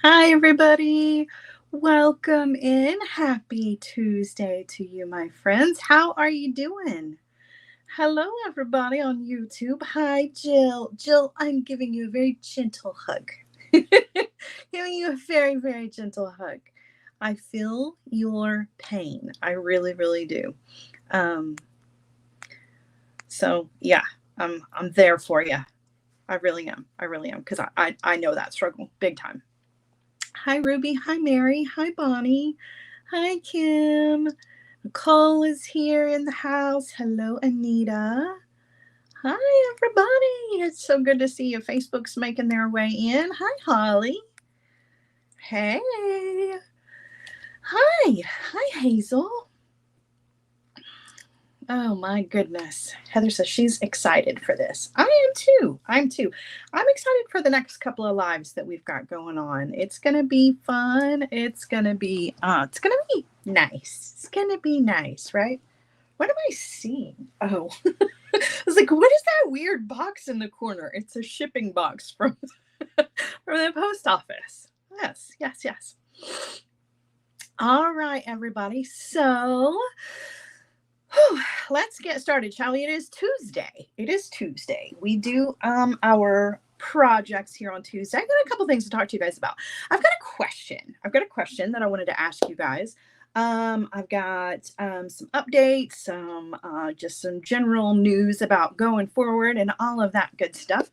Hi, everybody. Welcome in. Happy Tuesday to you, my friends. How are you doing? Hello, everybody on YouTube. Hi, Jill. Jill, I'm giving you a very gentle hug. Giving you a very, very gentle hug. I feel your pain. I really, really do. Um, so yeah, I'm there for you. I really am. I really am because I know that struggle big time. Hi, Ruby. Hi, Mary. Hi, Bonnie. Hi, Kim. Nicole is here in the house. Hello, Anita. Hi, everybody. It's so good to see you. Facebook's making their way in. Hi, Holly. Hey. Hi. Hi, Hazel. Oh my goodness. Heather says she's excited for this. I am too. I'm excited for the next couple of lives that we've got going on. It's gonna be fun. It's gonna be nice. It's gonna be nice, right? What am I seeing? Oh. I was like, what is that weird box in the corner? It's a shipping box from from the post office. Yes, yes, yes. All right, everybody. So let's get started, shall we? It is Tuesday. It is Tuesday. We do our projects here on Tuesday. I've got a couple things to talk to you guys about. I've got a question. That I wanted to ask you guys. I've got some updates, just some general news about going forward and all of that good stuff.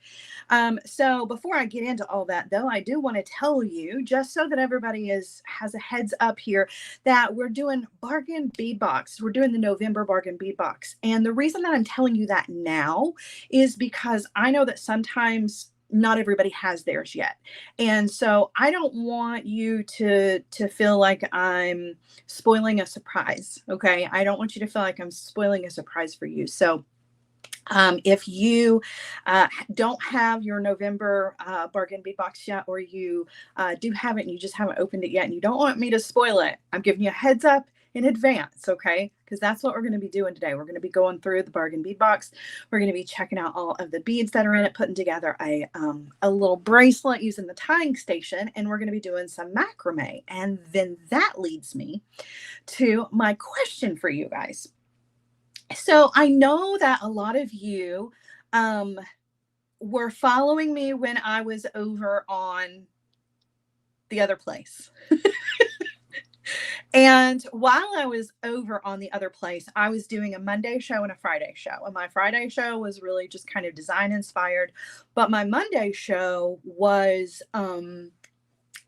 So before I get into all that, though, I do want to tell you, just so that everybody has a heads up here, that we're doing bargain bead box. We're doing the November bargain bead box. And the reason that I'm telling you that now is because I know that sometimes not everybody has theirs yet. And so I don't want you to feel like I'm spoiling a surprise. Okay. I don't want you to feel like I'm spoiling a surprise for you. So if you don't have your November bargain bead box yet, or you do have it and you just haven't opened it yet and you don't want me to spoil it, I'm giving you a heads up in advance, okay? Because that's what we're going to be doing today. We're going to be going through the bargain bead box. We're going to be checking out all of the beads that are in it, putting together a little bracelet using the tying station, and we're going to be doing some macrame. And then that leads me to my question for you guys. So I know that a lot of you were following me when I was over on the other place. And while I was over on the other place, I was doing a Monday show and a Friday show. And my Friday show was really just kind of design inspired. But my Monday show was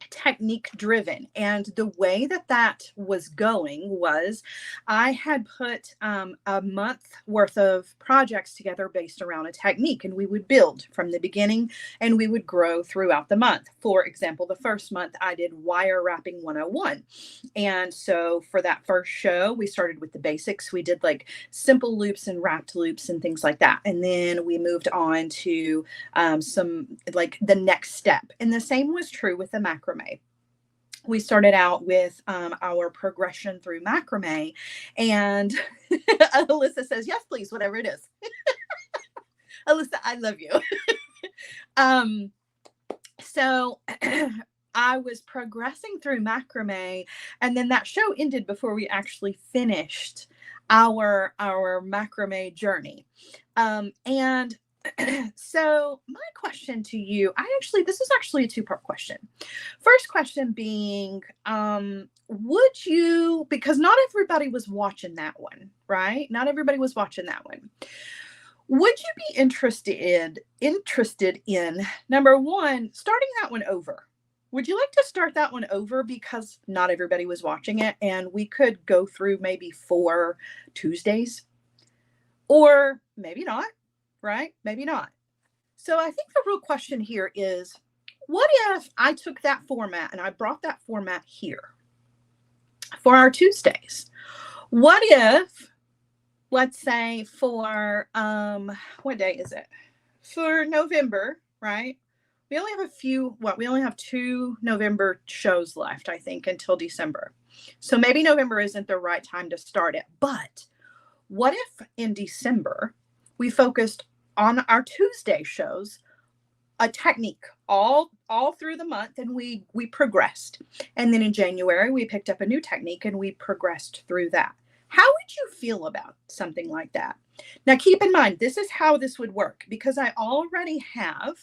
technique driven. And the way that was going was I had put a month worth of projects together based around a technique, and we would build from the beginning and we would grow throughout the month. For example, the first month I did wire wrapping 101. And so for that first show, we started with the basics. We did like simple loops and wrapped loops and things like that. And then we moved on to some like the next step. And the same was true with the macrame. We started out with our progression through macrame, and Alyssa says, yes, please, whatever it is. Alyssa, I love you. So I was progressing through macrame, and then that show ended before we actually finished our macrame journey. And so my question to you, this is actually a two-part question. First question being, would you, because not everybody was watching that one, right? Not everybody was watching that one. Would you be interested in number one, starting that one over? Would you like to start that one over because not everybody was watching it, and we could go through maybe 4 Tuesdays? Or maybe not, right? Maybe not. So I think the real question here is, what if I took that format and I brought that format here for our Tuesdays? What if, let's say for, what day is it? For November, right? We only have we only have 2 November shows left, I think, until December. So maybe November isn't the right time to start it. But what if in December we focused on our Tuesday shows a technique all through the month, and we progressed. And then in January we picked up a new technique and we progressed through that. How would you feel about something like that? Now keep in mind, this is how this would work, because I already have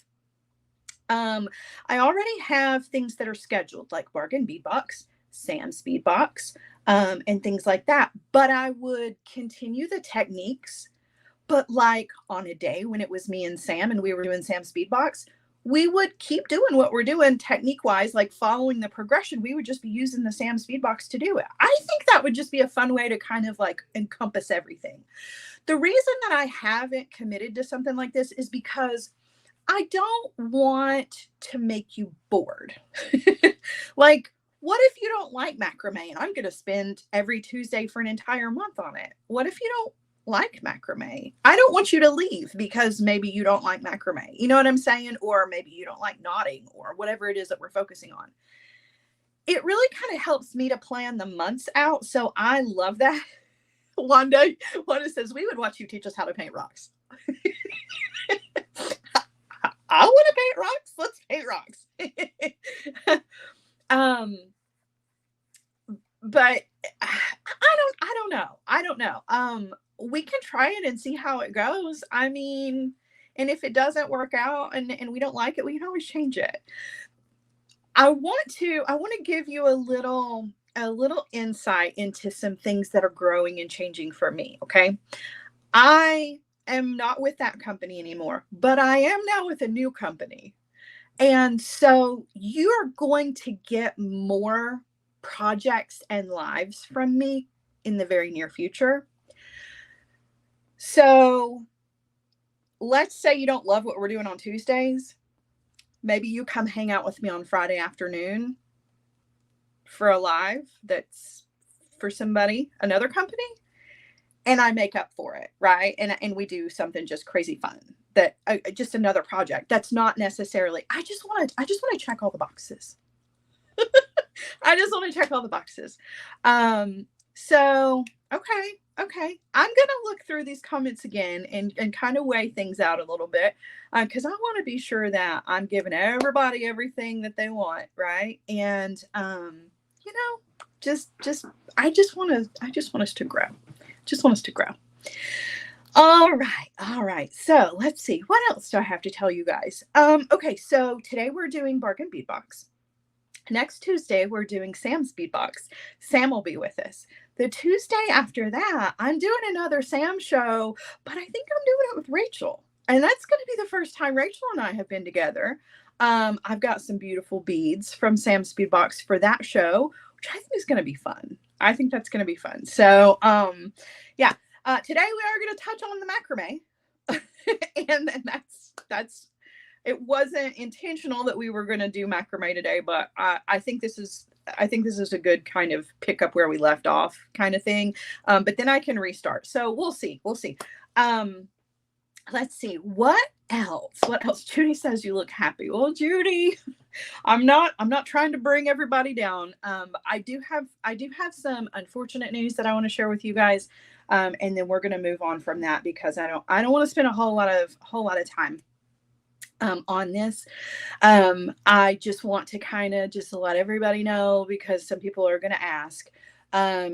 things that are scheduled, like Bargain Bead Box, Sam's Bead Box, and things like that. But I would continue the techniques, but like on a day when it was me and Sam and we were doing Sam's Bead Box, we would keep doing what we're doing technique wise, like following the progression. We would just be using the Sam's Bead Box to do it. I think that would just be a fun way to kind of like encompass everything. The reason that I haven't committed to something like this is because I don't want to make you bored. Like, what if you don't like macrame and I'm going to spend every Tuesday for an entire month on it? What if you don't like macrame? I don't want you to leave because maybe you don't like macrame. You know what I'm saying? Or maybe you don't like knotting or whatever it is that we're focusing on. It really kind of helps me to plan the months out. So I love that. Wanda says, we would watch you teach us how to paint rocks. I want to paint rocks. Let's paint rocks. But I don't know. We can try it and see how it goes. I mean, and if it doesn't work out and we don't like it, we can always change it. I want to give you a little insight into some things that are growing and changing for me. Okay. I am not with that company anymore, but I am now with a new company. And so you're going to get more projects and lives from me in the very near future. So let's say you don't love what we're doing on Tuesdays. Maybe you come hang out with me on Friday afternoon for a live that's for somebody, another company, and I make up for it, right? And we do something just crazy fun, that just another project that's not necessarily, I just want to check all the boxes. I just want to check all the boxes. So okay, I'm gonna look through these comments again and kind of weigh things out a little bit, because I want to be sure that I'm giving everybody everything that they want, right? And you know, I just want us to grow. Just want us to grow. All right. So let's see. What else do I have to tell you guys? Okay, so today we're doing Bargain Bead Box. Next Tuesday, we're doing Sam's Bead Box. Sam will be with us. The Tuesday after that, I'm doing another Sam show, but I think I'm doing it with Rachel. And that's going to be the first time Rachel and I have been together. I've got some beautiful beads from Sam's Bead Box for that show, which I think is going to be fun. I think that's going to be fun. So, yeah. Today we are going to touch on the macrame. And that's it wasn't intentional that we were going to do macrame today, but I think this is a good kind of pick up where we left off kind of thing. But then I can restart. So we'll see. Let's see. What else? Judy says you look happy. Well, Judy, I'm not trying to bring everybody down. I do have some unfortunate news that I want to share with you guys. And then we're going to move on from that, because I don't want to spend a whole lot of time on this. I just want to kind of just let everybody know, because some people are going to ask.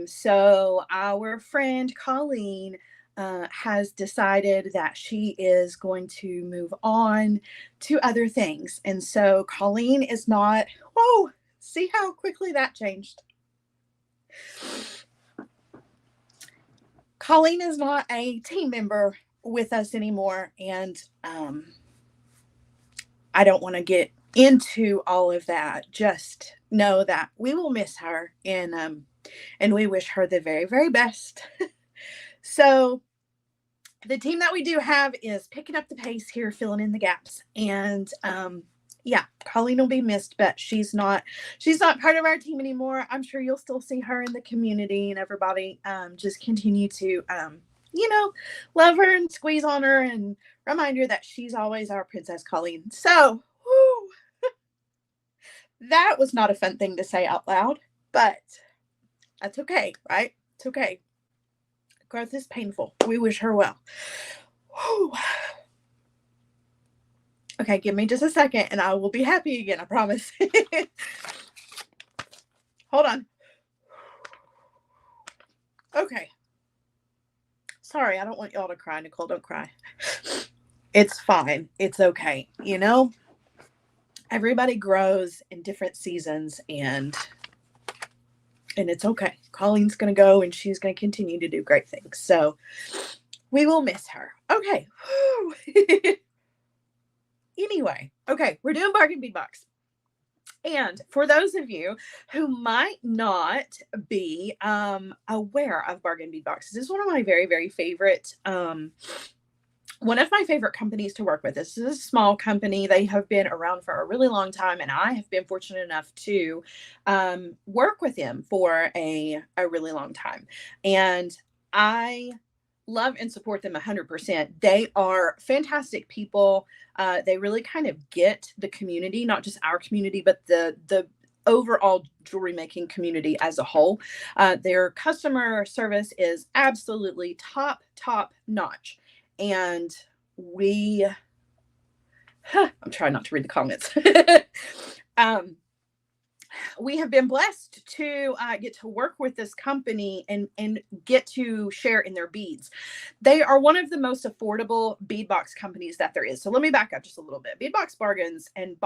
So our friend Colleen has decided that she is going to move on to other things. And so Colleen is not, whoa, see how quickly that changed. Colleen is not a team member with us anymore. And I don't want to get into all of that. Just know that we will miss her, and we wish her the very, very best. So the team that we do have is picking up the pace here, filling in the gaps. And yeah, Colleen will be missed, but she's not part of our team anymore. I'm sure you'll still see her in the community, and everybody just continue to love her and squeeze on her and remind her that she's always our Princess Colleen. So that was not a fun thing to say out loud, but that's okay, right? It's okay. Growth is painful. We wish her well. Whew. Okay, give me just a second and I will be happy again, I promise. Hold on. Okay. Sorry, I don't want y'all to cry. Nicole, don't cry. It's fine. It's okay. You know, everybody grows in different seasons, and it's okay. Colleen's going to go and she's going to continue to do great things. So we will miss her. Okay. Anyway, okay, we're doing Bargain Bead Box. And for those of you who might not be aware of Bargain Bead Box, this is one of my very, very favorite one of my favorite companies to work with. This is a small company. They have been around for a really long time, and I have been fortunate enough to work with them for a really long time. And I love and support them 100%. They are fantastic people. They really kind of get the community, not just our community, but the overall jewelry making community as a whole. Their customer service is absolutely top notch. And I'm trying not to read the comments. We have been blessed to get to work with this company and get to share in their beads. They are one of the most affordable bead box companies that there is. So let me back up just a little bit. Bead Box Bargains and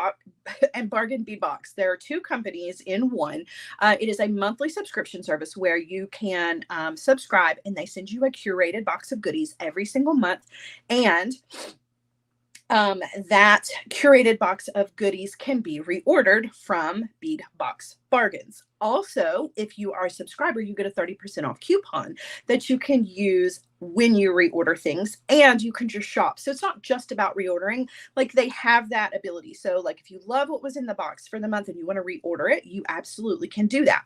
Bargain Bead Box. There are two companies in one. It is a monthly subscription service where you can subscribe, and they send you a curated box of goodies every single month. And that curated box of goodies can be reordered from Bead Box Bargains. Also, if you are a subscriber, you get a 30% off coupon that you can use when you reorder things, and you can just shop. So it's not just about reordering. Like, they have that ability. So like, if you love what was in the box for the month and you want to reorder it, you absolutely can do that.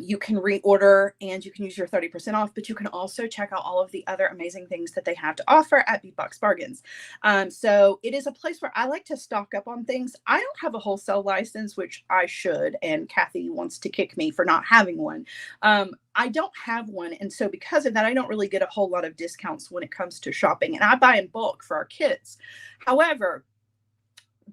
You can reorder and you can use your 30% off, but you can also check out all of the other amazing things that they have to offer at Bead Box Bargains. So it is a place where I like to stock up on things. I don't have a wholesale license, which I should, and Kathy wants to kick me for not having one. I don't have one. And so because of that, I don't really get a whole lot of discounts when it comes to shopping, and I buy in bulk for our kids. However,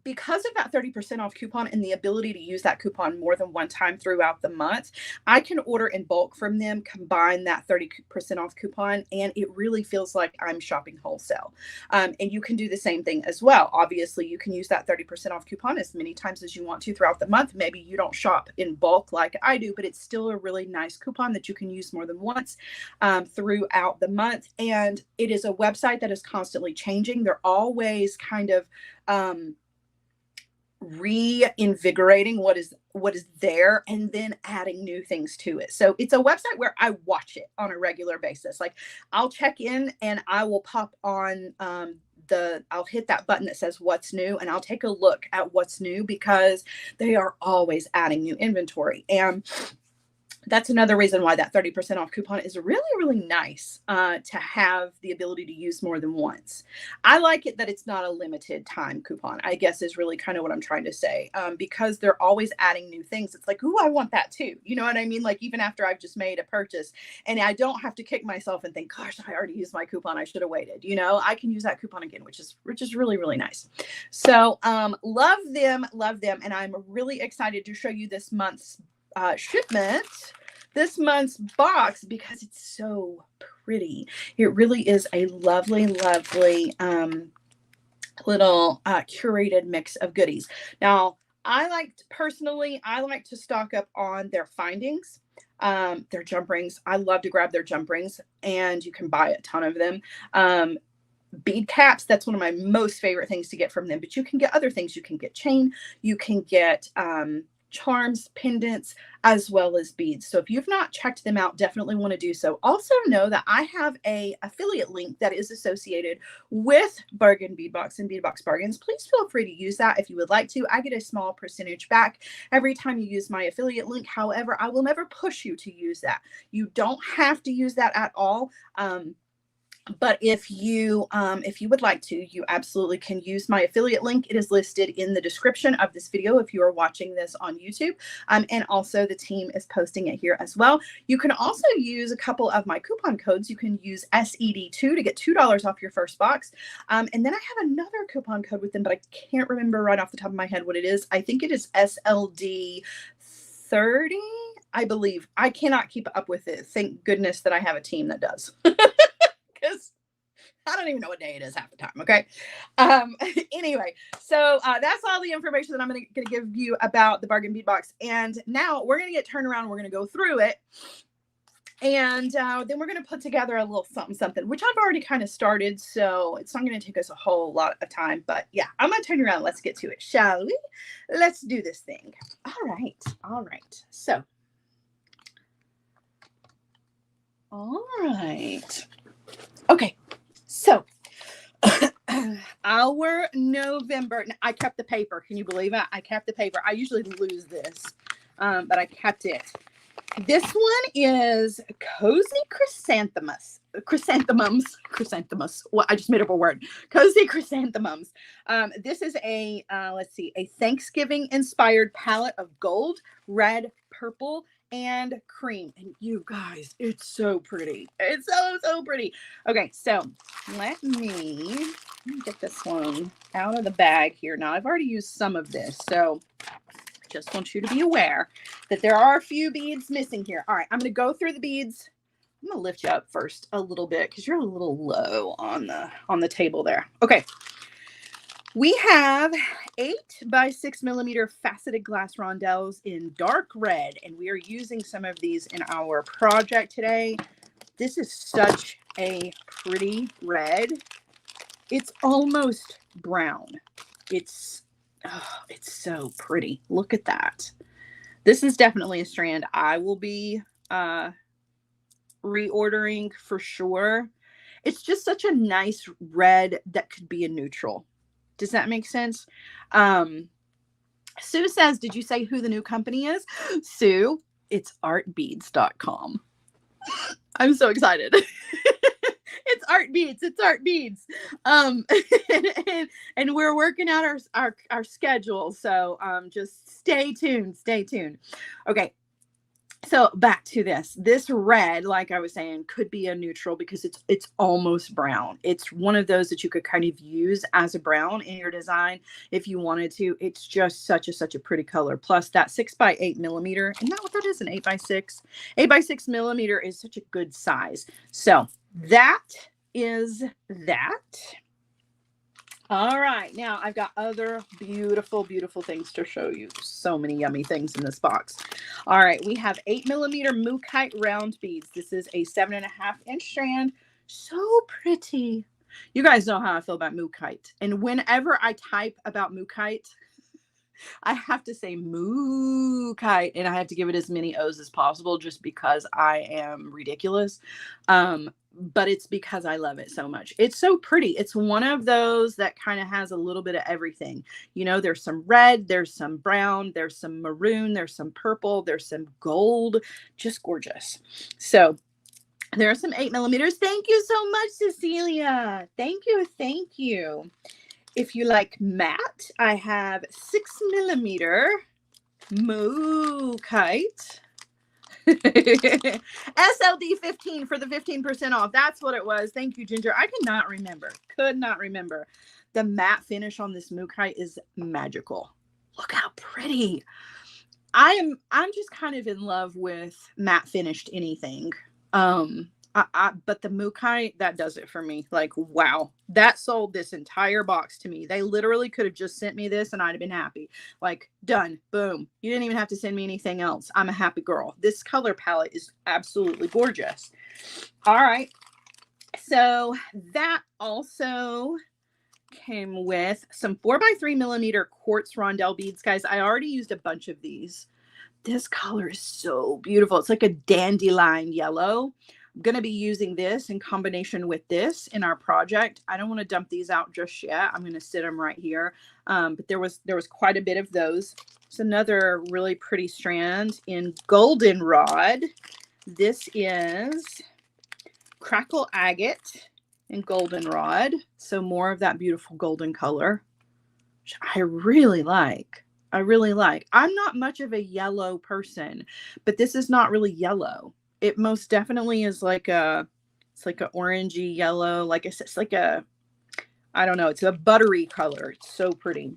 because of that 30% off coupon and the ability to use that coupon more than one time throughout the month, I can order in bulk from them, combine that 30% off coupon, and it really feels like I'm shopping wholesale. And you can do the same thing as well. Obviously, you can use that 30% off coupon as many times as you want to throughout the month. Maybe you don't shop in bulk like I do, but it's still a really nice coupon that you can use more than once throughout the month. And it is a website that is constantly changing. They're always kind of reinvigorating what is there and then adding new things to it. So it's a website where I watch it on a regular basis. Like, I'll check in and I will pop on I'll hit that button that says what's new, and I'll take a look at what's new, because they are always adding new inventory. And that's another reason why that 30% off coupon is really, really nice to have the ability to use more than once. I like it that it's not a limited time coupon, I guess, is really kind of what I'm trying to say, because they're always adding new things. It's like, ooh, I want that too. You know what I mean? Like, even after I've just made a purchase and I don't have to kick myself and think, gosh, I already used my coupon, I should have waited. You know, I can use that coupon again, which is really, really nice. So love them. And I'm really excited to show you this month's shipment, this month's box, because it's so pretty. It really is a lovely little curated mix of goodies. Now, I like to stock up on their findings, their jump rings. I love to grab their jump rings, and you can buy a ton of them. Bead caps, that's one of my most favorite things to get from them, but you can get other things. You can get chain, you can get charms, pendants, as well as beads. So if you've not checked them out, definitely want to do so. Also know that I have a affiliate link that is associated with Bargain Bead Box and Bead Box Bargains. Please feel free to use that if you would like to. I get a small percentage back every time you use my affiliate link. However, I will never push you to use that. You don't have to use that at all. But if you would like to, you absolutely can use my affiliate link. It is listed in the description of this video if you are watching this on YouTube. And also the team is posting it here as well. You can also use a couple of my coupon codes. You can use SED2 to get $2 off your first box. And then I have another coupon code with them, but I can't remember right off the top of my head what it is. I think it is SLD30. I believe. I cannot keep up with it. Thank goodness that I have a team that does. Because I don't even know what day it is half the time. Okay. Anyway, so that's all the information that I'm going to give you about the bargain bead box. And now we're going to get turned around. We're going to go through it. And then we're going to put together a little something, which I've already kind of started. So it's not going to take us a whole lot of time. But yeah, I'm going to turn you around. Let's get to it, shall we? Let's do this thing. All right. All right. So. All right. Okay. So our November, I kept the paper. Can you believe it? I kept the paper. I usually lose this, but I kept it. This one is Cozy Chrysanthemums. Well, I just made up a word. Cozy Chrysanthemums. This is a, let's see, a Thanksgiving inspired palette of gold, red, purple, and cream. And you guys, it's so pretty. It's so pretty. Okay, so let me get this one out of the bag here. Now, I've already used some of this, so just want you to be aware that there are a few beads missing here. All right, I'm going to go through the beads. I'm going to lift you up first a little bit because you're a little low on the table there. Okay. We have 8 by 6 millimeter faceted glass rondelles in dark red, and we are using some of these in our project today. This is such a pretty red. It's almost brown. It's so pretty. Look at that. This is definitely a strand I will be reordering for sure. It's just such a nice red that could be a neutral. Does that make sense? Sue says, did you say who the new company is? Sue, it's artbeads.com. I'm so excited. It's Art Beads. It's Art Beads. And we're working out our schedule. So just stay tuned. Stay tuned. Okay. So back to this. This red, like I was saying, could be a neutral because it's almost brown. It's one of those that you could kind of use as a brown in your design if you wanted to. It's just such a pretty color. Plus that 6 by 8 millimeter. Isn't that what that is? An 8 by 6? 8 by 6 millimeter is such a good size. So that is that. All right, now I've got other beautiful things to show you. So many yummy things in this box. All right, we have 8 millimeter Mookaite round beads. This is a 7.5-inch strand. So pretty. You guys know how I feel about Mookaite. And whenever I type about Mookaite, I have to say Mookaite, and I have to give it as many O's as possible just because I am ridiculous. But it's because I love it so much. It's so pretty. It's one of those that kind of has a little bit of everything. You know, there's some red, there's some brown, there's some maroon, there's some purple, there's some gold. Just gorgeous. So there are some 8 millimeters. Thank you so much, Cecilia. Thank you. Thank you. If you like matte, I have 6 millimeter Mookaite. SLD 15 for the 15% off. That's what it was. Thank you, Ginger. I could not remember. The matte finish on this Mookaite is magical. Look how pretty. I'm just kind of in love with matte finished anything. But the Mookaite, that does it for me. Like, wow, that sold this entire box to me. They literally could have just sent me this and I'd have been happy. Like, done, boom. You didn't even have to send me anything else. I'm a happy girl. This color palette is absolutely gorgeous. All right. So that also came with some 4 by 3 millimeter quartz rondelle beads, guys. I already used a bunch of these. This color is so beautiful. It's like a dandelion yellow. I'm going to be using this in combination with this in our project. I don't want to dump these out just yet. I'm going to sit them right here. But there was quite a bit of those. It's another really pretty strand in goldenrod. This is Crackle Agate and goldenrod. So more of that beautiful golden color, which I really like. I really like. I'm not much of a yellow person, but this is not really yellow. It most definitely is like it's like an orangey yellow. Like it's like a, I don't know. It's a buttery color. It's so pretty.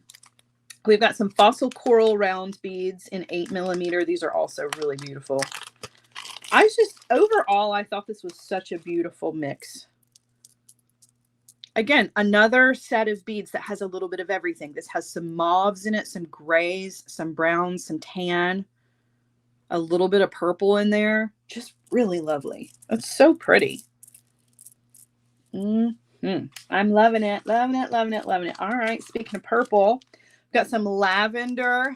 We've got some fossil coral round beads in 8mm. These are also really beautiful. Overall, I thought this was such a beautiful mix. Again, another set of beads that has a little bit of everything. This has some mauves in it, some grays, some browns, some tan, a little bit of purple in there. Just really lovely. It's so pretty. I'm loving it, loving it, loving it, loving it. All right, speaking of purple, we've got some lavender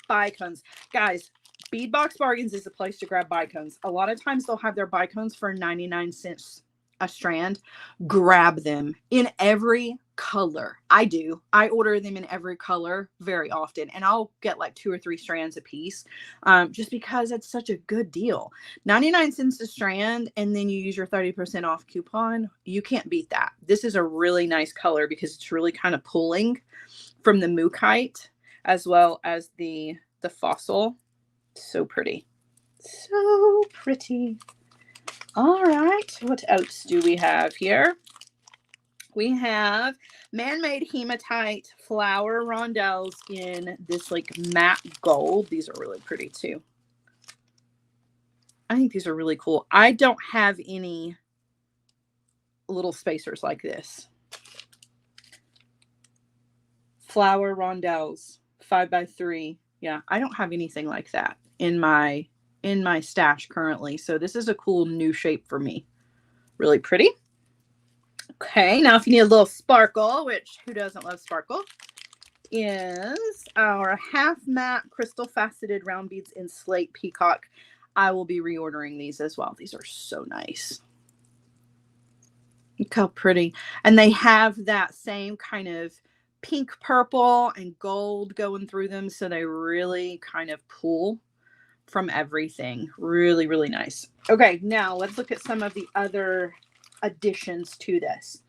bicones. Guys, Bead Box Bargains is the place to grab bicones. A lot of times they'll have their bicones for 99 cents a strand. Grab them in every color. I do. I order them in every color very often, and I'll get like 2 or 3 strands a piece, just because it's such a good deal. 99 cents a strand, and then you use your 30% off coupon. You can't beat that. This is a really nice color because it's really kind of pulling from the mookaite as well as the fossil. So pretty. So pretty. All right, what else do we have here? We have man-made hematite flower rondelles in this like matte gold. These are really pretty too. I think these are really cool. I don't have any little spacers like this. Flower rondelles, 5x3. Yeah, I don't have anything like that in my stash currently. So this is a cool new shape for me. Really pretty. Okay, now if you need a little sparkle, which who doesn't love sparkle, is our half matte crystal faceted round beads in slate peacock. I will be reordering these as well. These are so nice. Look how pretty. And they have that same kind of pink, purple, and gold going through them. So they really kind of pull from everything. Really, really nice. Okay, now let's look at some of the other additions to this,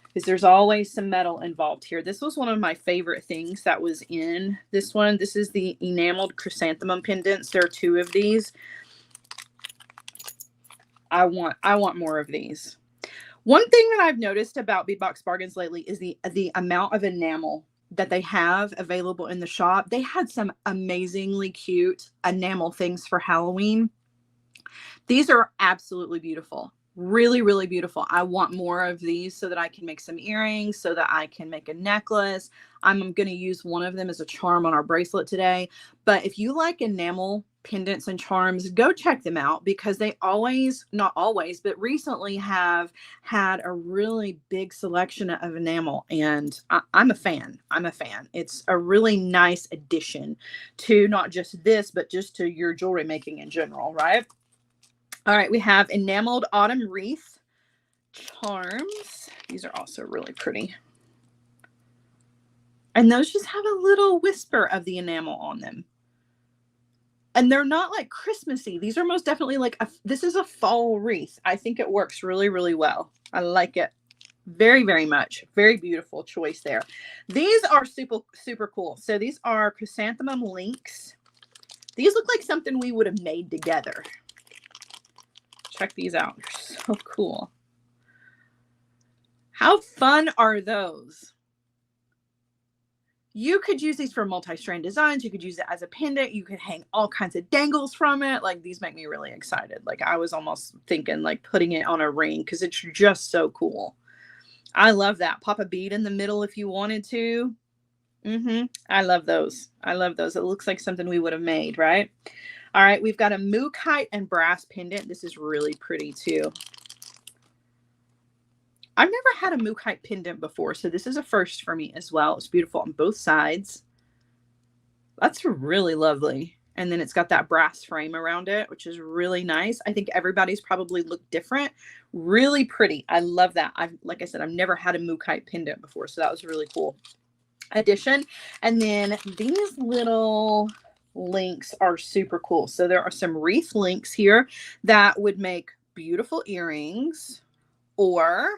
because there's always some metal involved here. This was one of my favorite things that was in this one. This is the enameled chrysanthemum pendants. There are 2 of these. I want more of these. One thing that I've noticed about Bead Box Bargains lately is the amount of enamel that they have available in the shop. They had some amazingly cute enamel things for Halloween. These are absolutely beautiful. Really, really beautiful. I want more of these so that I can make some earrings, so that I can make a necklace. I'm going to use one of them as a charm on our bracelet today. But if you like enamel pendants and charms, go check them out, because they always, not always, but recently have had a really big selection of enamel, and I'm a fan. I'm a fan. It's a really nice addition to not just this, but just to your jewelry making in general, right? All right, we have enameled autumn wreath charms. These are also really pretty. And those just have a little whisper of the enamel on them. And they're not like Christmassy. These are most definitely like, this is a fall wreath. I think it works really, really well. I like it very, very much. Very beautiful choice there. These are super, super cool. So these are chrysanthemum links. These look like something we would have made together. Check these out. They're so cool. How fun are those? You could use these for multi-strand designs. You could use it as a pendant. You could hang all kinds of dangles from it. Like, these make me really excited. Like, I was almost thinking like putting it on a ring, because it's just so cool. I love that. Pop a bead in the middle if you wanted to. I love those. I love those. It looks like something we would have made, right? All right, we've got a mookaite and brass pendant. This is really pretty too. I've never had a mookaite pendant before, so this is a first for me as well. It's beautiful on both sides. That's really lovely. And then it's got that brass frame around it, which is really nice. I think everybody's probably looked different. Really pretty. I love that. Like I said, I've never had a mookaite pendant before, so that was really cool addition. And then these little links are super cool. So there are some wreath links here that would make beautiful earrings, or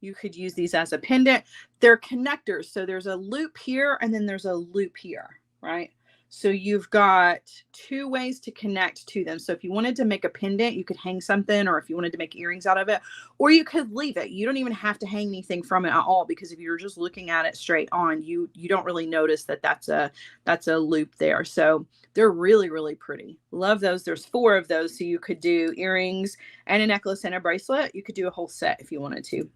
You could use these as a pendant. They're connectors. So there's a loop here and then there's a loop here, right? So you've got two ways to connect to them. So if you wanted to make a pendant, you could hang something, or if you wanted to make earrings out of it, or you could leave it. You don't even have to hang anything from it at all, because if you're just looking at it straight on, you don't really notice that that's a loop there. So they're really, really pretty. Love those. There's 4 of those. So you could do earrings and a necklace and a bracelet. You could do a whole set if you wanted to.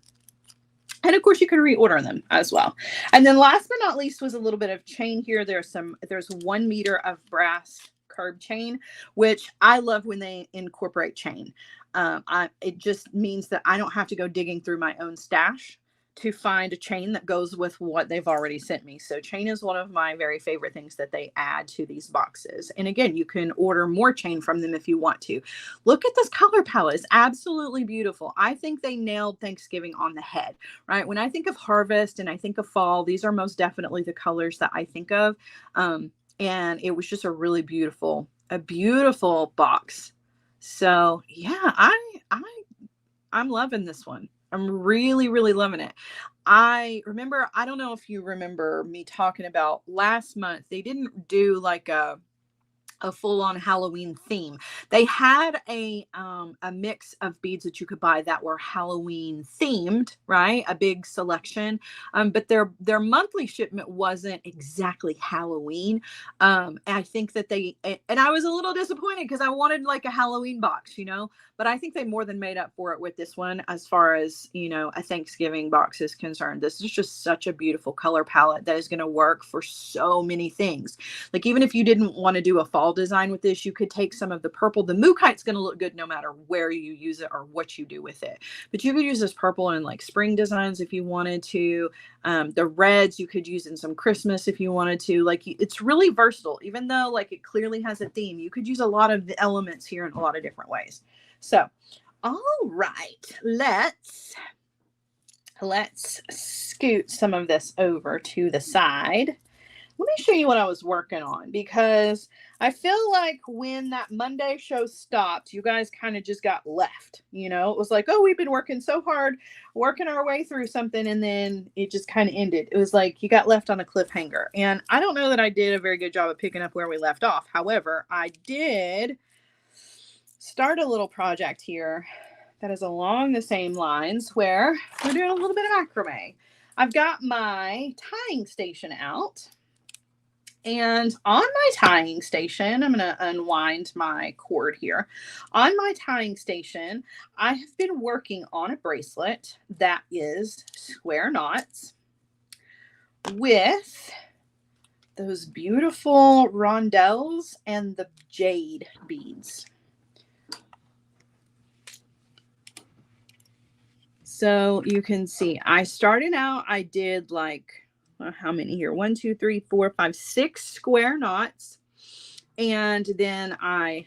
And of course you can reorder them as well. And then last but not least was a little bit of chain here. There's 1 meter of brass curb chain, which I love when they incorporate chain. It just means that I don't have to go digging through my own stash to find a chain that goes with what they've already sent me. So chain is one of my very favorite things that they add to these boxes. And again, you can order more chain from them if you want to. Look at this color palette. It's absolutely beautiful. I think they nailed Thanksgiving on the head, right? When I think of harvest and I think of fall, these are most definitely the colors that I think of. And it was just a really beautiful box. So yeah, I'm loving this one. I'm really, really loving it. I don't know if you remember me talking about last month, they didn't do like a full-on Halloween theme. They had a mix of beads that you could buy that were Halloween themed, right? A big selection. But their monthly shipment wasn't exactly Halloween. I think that and I was a little disappointed because I wanted like a Halloween box, but I think they more than made up for it with this one as far as, a Thanksgiving box is concerned. This is just such a beautiful color palette that is going to work for so many things. Like even if you didn't want to do a fall design with this, you could take some of the purple. The Mookite's going to look good no matter where you use it or what you do with it. But you could use this purple in like spring designs if you wanted to. The reds you could use in some Christmas if you wanted to. Like it's really versatile, even though like it clearly has a theme. You could use a lot of the elements here in a lot of different ways. So, all right, let's scoot some of this over to the side. Let me show you what I was working on, because I feel like when that Monday show stopped, you guys kind of just got left. It was like, oh, we've been working so hard, working our way through something, and then it just kind of ended. It was like you got left on a cliffhanger. And I don't know that I did a very good job of picking up where we left off. However, I did start a little project here that is along the same lines where we're doing a little bit of macrame. I've got my tying station out. And on my tying station, I'm going to unwind my cord here. On my tying station, I have been working on a bracelet that is square knots with those beautiful rondelles and the jade beads. So you can see I started out, I did like, how many here? 1, 2, 3, 4, 5, 6 square knots. And then I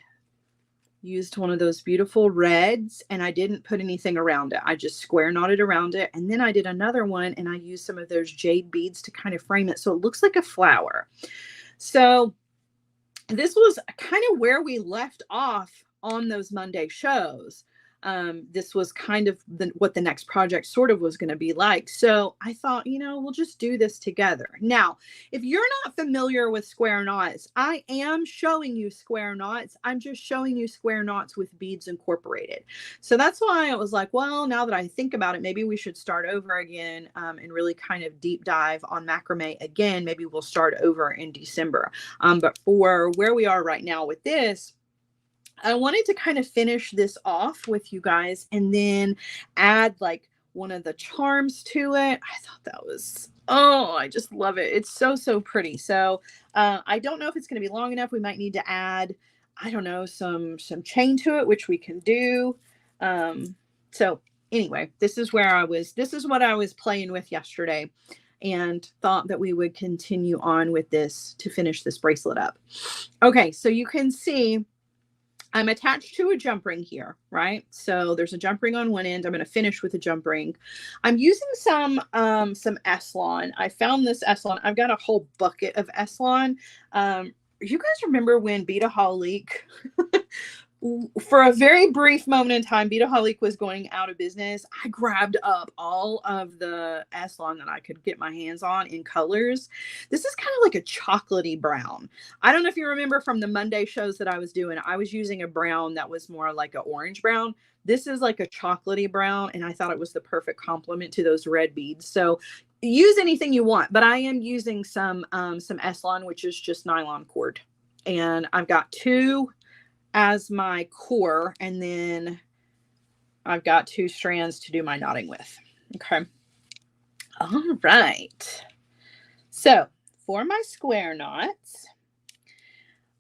used one of those beautiful reds and I didn't put anything around it. I just square knotted around it. And then I did another one and I used some of those jade beads to kind of frame it so it looks like a flower. So this was kind of where we left off on those Monday shows. This was kind of what the next project sort of was going to be like. So I thought, we'll just do this together. Now, if you're not familiar with square knots, I am showing you square knots. I'm just showing you square knots with beads incorporated. So that's why I was like, well, now that I think about it, maybe we should start over again and really kind of deep dive on macrame again. Maybe we'll start over in December. But for where we are right now with this, I wanted to kind of finish this off with you guys and then add like one of the charms to it. I thought that was, I just love it. It's so, so pretty. So I don't know if it's going to be long enough. We might need to add, I don't know, some chain to it, which we can do. So anyway, this is what I was playing with yesterday and thought that we would continue on with this to finish this bracelet up. Okay, so you can see I'm attached to a jump ring here, right? So there's a jump ring on one end. I'm going to finish with a jump ring. I'm using some Eslon. I found this Eslon. I've got a whole bucket of Eslon. You guys remember when Beadaholique for a very brief moment in time, Beadaholic was going out of business. I grabbed up all of the Eslon that I could get my hands on in colors. This is kind of like a chocolatey brown. I don't know if you remember from the Monday shows that I was doing, I was using a brown that was more like an orange brown. This is like a chocolatey brown, and I thought it was the perfect complement to those red beads. So use anything you want, but I am using some Eslon, which is just nylon cord. And I've got 2 as my core, and then I've got 2 strands to do my knotting with. Okay. All right. So for my square knots,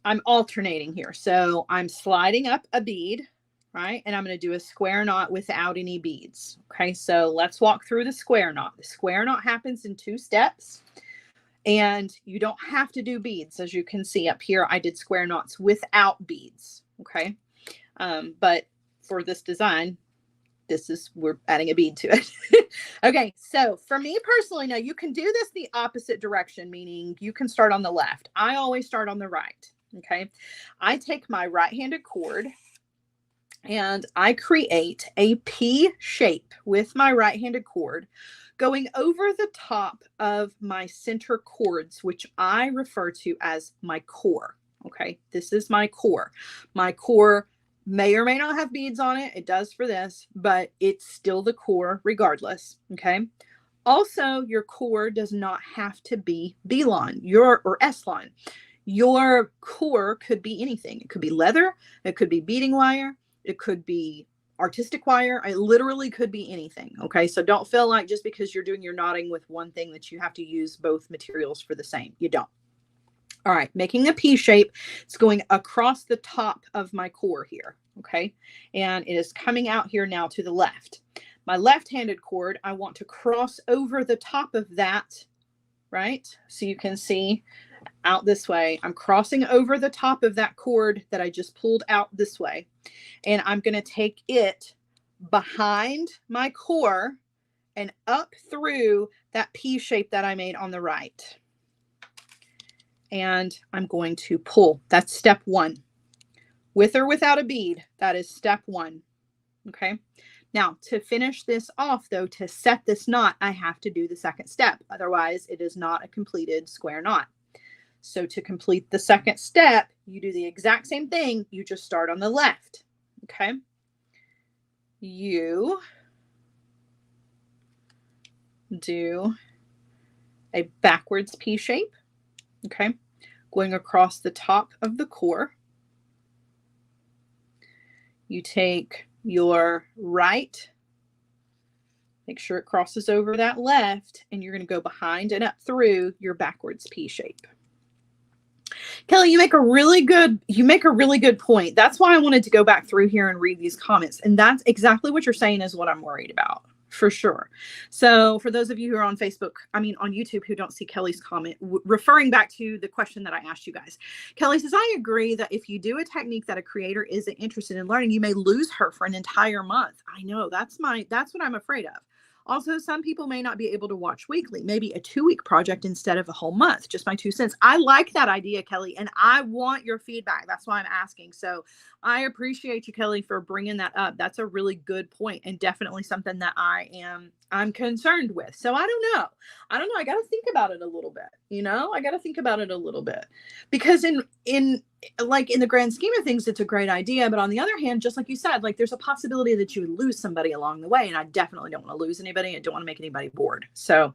I'm alternating here. So I'm sliding up a bead, right? And I'm going to do a square knot without any beads. Okay. So let's walk through the square knot. The square knot happens in 2 steps. And you don't have to do beads. As you can see up here, I did square knots without beads. Okay. But for this design, we're adding a bead to it. Okay. So for me personally, now you can do this the opposite direction, meaning you can start on the left. I always start on the right. Okay. I take my right-handed cord and I create a P shape with my right-handed cord, going over the top of my center cords, which I refer to as my core. Okay, this is my core. My core may or may not have beads on it. It does for this, but it's still the core regardless. Okay. Also, your core does not have to be B-line or S-line. Your core could be anything. It could be leather. It could be beading wire. It could be artistic wire. It literally could be anything. Okay. So don't feel like just because you're doing your knotting with one thing that you have to use both materials for the same. You don't. All right. Making a P shape. It's going across the top of my core here. Okay. And it is coming out here now to the left. My left-handed cord, I want to cross over the top of that. Right. So you can see out this way. I'm crossing over the top of that cord that I just pulled out this way. And I'm going to take it behind my core and up through that P shape that I made on the right. And I'm going to pull. That's step 1. With or without a bead, that is step 1. Okay. Now, to finish this off, though, to set this knot, I have to do the second step. Otherwise, it is not a completed square knot. So to complete the second step, you do the exact same thing. You just start on the left. Okay. You do a backwards P shape. Okay. Going across the top of the core. You take your right, make sure it crosses over that left, and you're going to go behind and up through your backwards P shape. Kelly, you make a really good point. That's why I wanted to go back through here and read these comments. And that's exactly what you're saying is what I'm worried about. For sure. So for those of you who are on YouTube who don't see Kelly's comment, referring back to the question that I asked you guys, Kelly says, I agree that if you do a technique that a creator isn't interested in learning, you may lose her for an entire month. I know that's what I'm afraid of. Also, some people may not be able to watch weekly, maybe a 2-week project instead of a whole month. Just my 2 cents. I like that idea, Kelly, and I want your feedback. That's why I'm asking. So I appreciate you, Kelly, for bringing that up. That's a really good point and definitely something that I'm concerned with. So I don't know. I got to think about it a little bit. I got to think about it a little bit because in the grand scheme of things, it's a great idea. But on the other hand, just like you said, there's a possibility that you would lose somebody along the way. And I definitely don't want to lose anybody. I don't want to make anybody bored. So,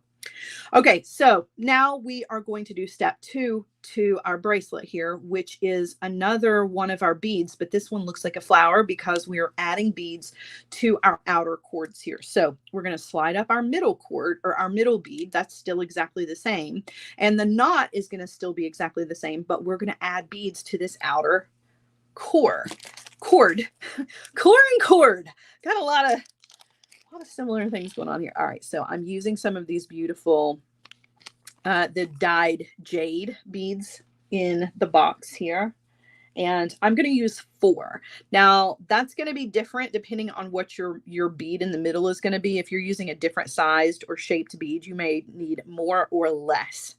okay. So now we are going to do step 2 to our bracelet here, which is another one of our beads, but this one looks like a flower because we are adding beads to our outer cords here. So we're going to slide up our middle cord or our middle bead. That's still exactly the same. And the knot is going to still be exactly the same, but we're going to add beads to this outer cord. Cord. Got a lot of similar things going on here. All right. So I'm using some of these beautiful the dyed jade beads in the box here. And I'm going to use 4. Now that's going to be different depending on what your bead in the middle is going to be. If you're using a different sized or shaped bead, you may need more or less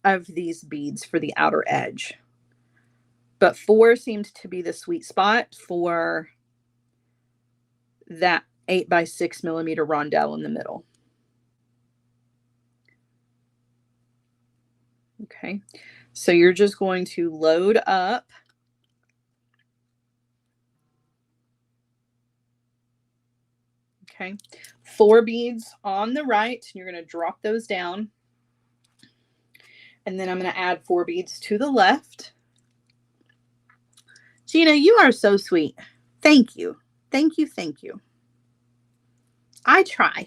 of these beads for the outer edge. but 4 seemed to be the sweet spot for that 8 by 6 millimeter rondelle in the middle. Okay, so you're just going to load up. Okay, 4 beads on the right. You're going to drop those down. And then I'm going to add 4 beads to the left. Gina, you are so sweet. Thank you. Thank you. Thank you. I try.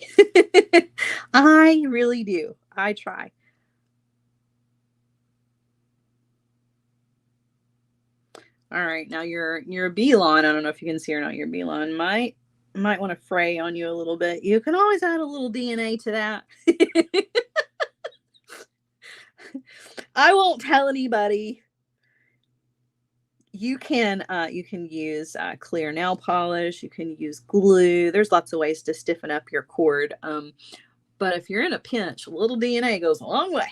I really do. I try. All right, now your beeline, I don't know if you can see or not, your beeline might want to fray on you a little bit. You can always add a little DNA to that. I won't tell anybody. You can use clear nail polish. You can use glue. There's lots of ways to stiffen up your cord. But if you're in a pinch, a little DNA goes a long way.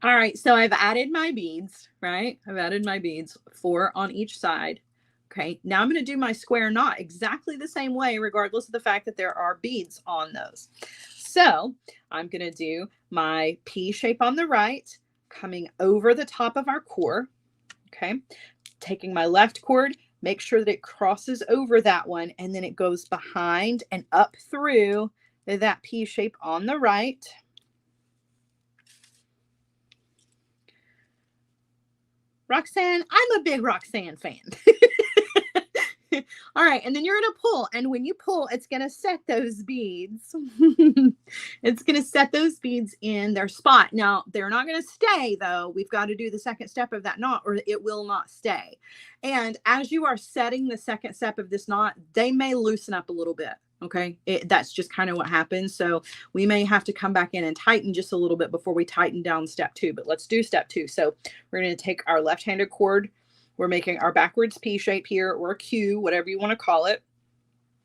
All right, so I've added my beads, right? I've added my beads, 4 on each side. Okay, now I'm going to do my square knot exactly the same way, regardless of the fact that there are beads on those. So I'm going to do my P shape on the right, coming over the top of our core. Okay, taking my left cord, make sure that it crosses over that one, and then it goes behind and up through that P shape on the right. Roxanne, I'm a big Roxanne fan. All right, and then you're going to pull, and when you pull, it's going to set those beads. It's going to set those beads in their spot. Now, they're not going to stay, though. We've got to do the second step of that knot, or it will not stay. And as you are setting the second step of this knot, they may loosen up a little bit. Okay, that's just kind of what happens. So we may have to come back in and tighten just a little bit before we tighten down step 2. But let's do step 2. So we're going to take our left-handed cord. We're making our backwards P shape here, or a Q, whatever you want to call it.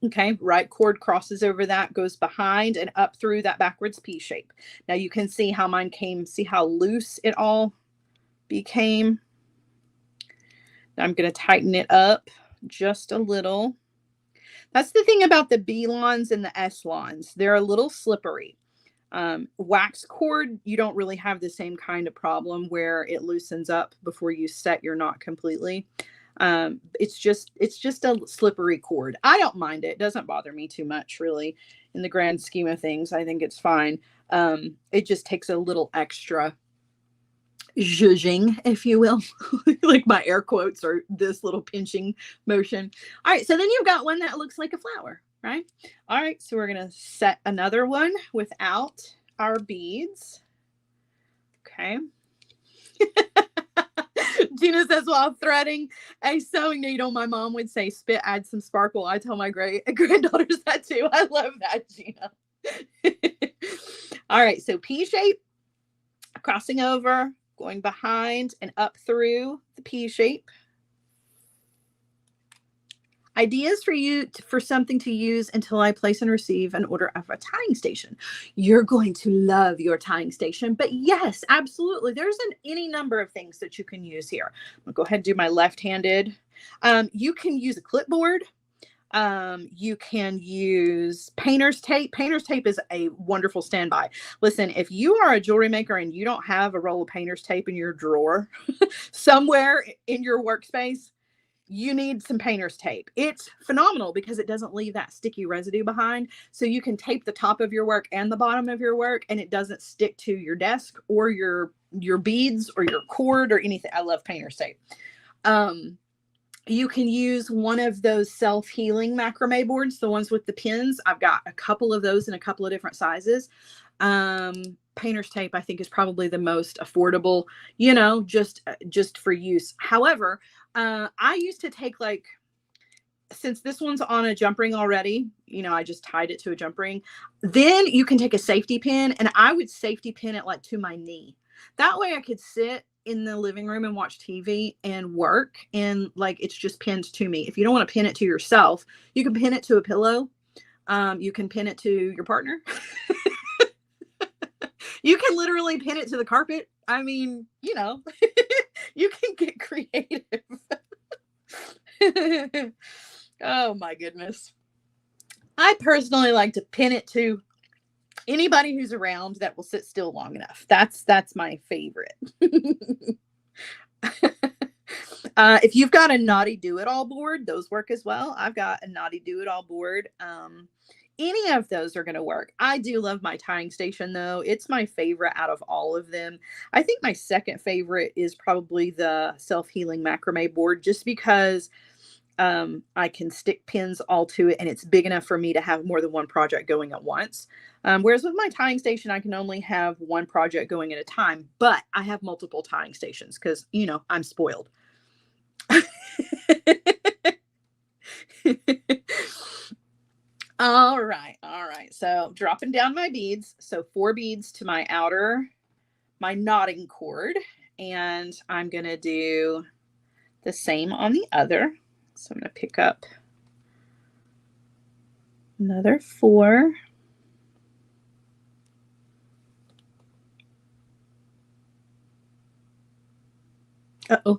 Okay, right cord crosses over that, goes behind and up through that backwards P shape. Now you can see how mine came, see how loose it all became. Now I'm going to tighten it up just a little. That's the thing about the B lines and the S lines. They're a little slippery. Wax cord, you don't really have the same kind of problem where it loosens up before you set your knot completely. It's just a slippery cord. I don't mind it. It doesn't bother me too much, really. In the grand scheme of things, I think it's fine. It just takes a little extra zhuzhing, if you will. Like my air quotes or this little pinching motion. All right, so then you've got one that looks like a flower, right? All right, so we're going to set another one without our beads. Okay. Gina says, while threading a sewing needle, my mom would say, spit, add some sparkle. I tell my granddaughters that too. I love that, Gina. All right, so P shape, crossing over, going behind and up through the P shape. Ideas for you for something to use until I place and receive an order of a tying station. You're going to love your tying station, but yes, absolutely. There's any number of things that you can use here. I'm gonna go ahead and do my left-handed. You can use a clipboard. You can use painter's tape. Painter's tape is a wonderful standby. Listen, if you are a jewelry maker and you don't have a roll of painter's tape in your drawer somewhere in your workspace, you need some painter's tape. It's phenomenal because it doesn't leave that sticky residue behind. So you can tape the top of your work and the bottom of your work, and it doesn't stick to your desk or your beads or your cord or anything. I love painter's tape. You can use one of those self-healing macrame boards, the ones with the pins. I've got a couple of those in a couple of different sizes. Painter's tape, I think, is probably the most affordable, you know, just for use. However, I used to take, like, since this one's on a jump ring already, you know, I just tied it to a jump ring. Then you can take a safety pin, and I would safety pin it like to my knee. That way I could sit in the living room and watch TV and work, and like it's just pinned to me. If you don't want to pin it to yourself, you can pin it to a pillow. You can pin it to your partner. You can literally pin it to the carpet. I mean, you know, you can get creative. Oh my goodness. I personally like to pin it to anybody who's around that will sit still long enough. That's my favorite. If you've got a Naughty Do-It-All board, those work as well. I've got a Naughty Do-It-All board. Any of those are going to work. I do love my tying station, though. It's my favorite out of all of them. I think my second favorite is probably the Self-Healing Macrame board, just because I can stick pins all to it, and it's big enough for me to have more than one project going at once. Whereas with my tying station, I can only have one project going at a time, but I have multiple tying stations because, you know, I'm spoiled. All right. So dropping down my beads. So 4 beads to my knotting cord. And I'm going to do the same on the other. So I'm going to pick up another 4. Uh-oh.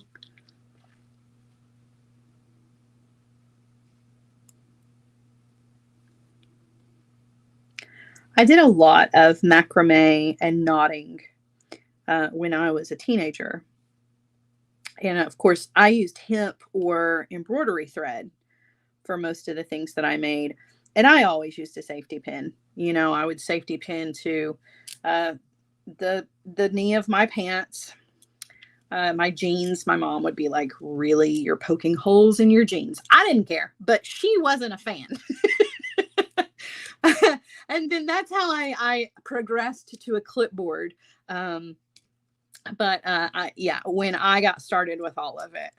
I did a lot of macrame and knotting when I was a teenager. And of course, I used hemp or embroidery thread for most of the things that I made. And I always used a safety pin. You know, I would safety pin to the knee of my pants, my jeans. My mom would be like, really, you're poking holes in your jeans? I didn't care, but she wasn't a fan. And then that's how I progressed to a clipboard. But when I got started with all of it,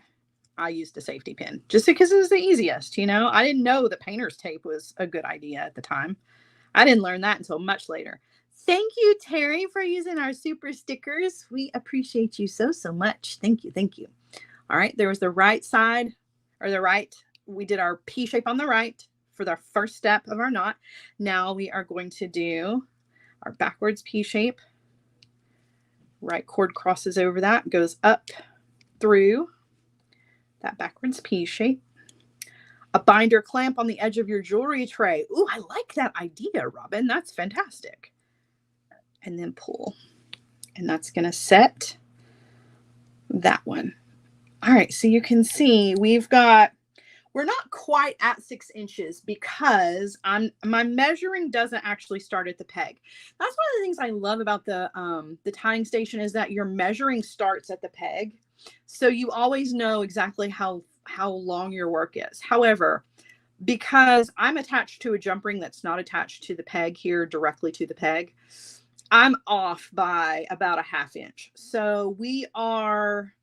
I used a safety pin just because it was the easiest. You know, I didn't know that painter's tape was a good idea at the time. I didn't learn that until much later. Thank you, Terry, for using our super stickers. We appreciate you so much. Thank you. All right, there was the right side, or the right. We did our P shape on the right for the first step of our knot. Now we are going to do our backwards P shape. Right cord crosses over that, goes up through that backwards P shape. A binder clamp on the edge of your jewelry tray. Ooh, I like that idea, Robin. That's fantastic. And then pull. And that's going to set that one. All right, so you can see we're not quite at 6 inches because my measuring doesn't actually start at the peg. That's one of the things I love about the tying station is that your measuring starts at the peg. So you always know exactly how long your work is. However, because I'm attached to a jump ring that's not attached to the peg here directly to the peg, I'm off by about a 1/2 inch. So we are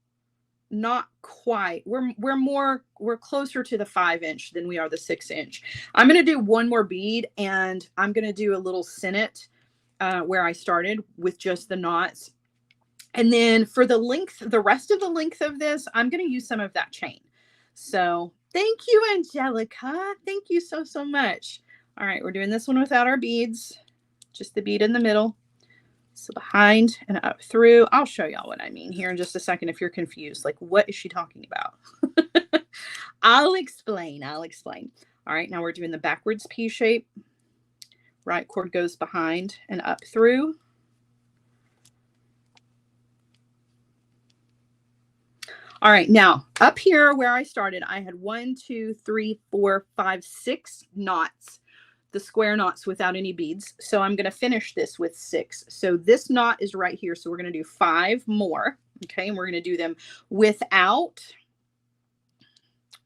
not quite, we're closer to the 5 inch than we are the 6 inch. I'm going to do one more bead, and I'm going to do a little sinnet where I started with just the knots. And then for the rest of the length of this, I'm going to use some of that chain. So thank you, Angelica. Thank you so much. All right, we're doing this one without our beads, just the bead in the middle. So behind and up through. I'll show y'all what I mean here in just a second if you're confused. Like, what is she talking about? I'll explain. All right, now we're doing the backwards P shape. Right cord goes behind and up through. All right, now up here where I started, I had 1, 2, 3, 4, 5, 6 knots, the square knots without any beads. So I'm going to finish this with 6. So this knot is right here. So we're going to do 5 more. Okay, and we're going to do them without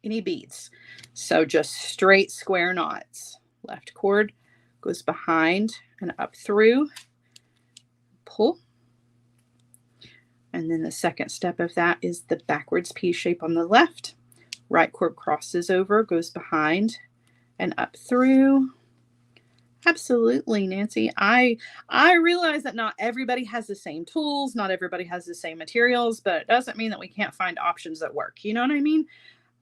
any beads. So just straight square knots. Left cord goes behind and up through. Pull. And then the second step of that is the backwards P shape on the left. Right cord crosses over, goes behind and up through. Absolutely, Nancy. I realize that not everybody has the same tools, not everybody has the same materials, but it doesn't mean that we can't find options that work. You know what I mean?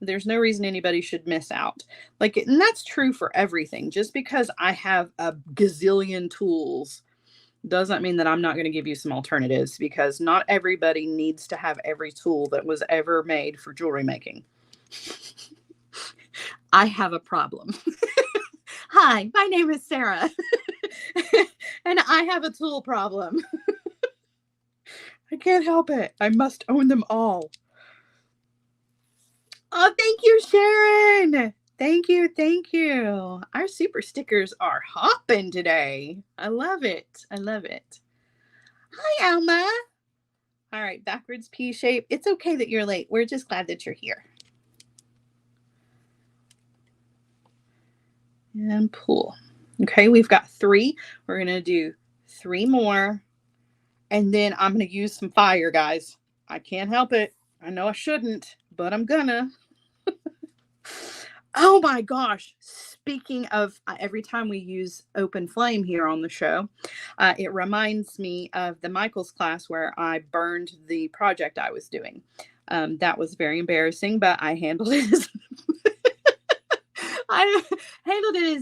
There's no reason anybody should miss out. Like, and that's true for everything. Just because I have a gazillion tools doesn't mean that I'm not going to give you some alternatives, because not everybody needs to have every tool that was ever made for jewelry making. I have a problem. Hi, my name is Sarah, and I have a tool problem. I can't help it. I must own them all. Oh, thank you, Sharon. Thank you. Thank you. Our super stickers are hopping today. I love it. I love it. Hi, Alma. All right, backwards P shape. It's okay that you're late. We're just glad that you're here. And pull. Okay, we've got 3. We're going to do 3 more. And then I'm going to use some fire, guys. I can't help it. I know I shouldn't, but I'm gonna. Oh my gosh. Speaking of every time we use open flame here on the show, it reminds me of the Michael's class where I burned the project I was doing. That was very embarrassing, but I handled it as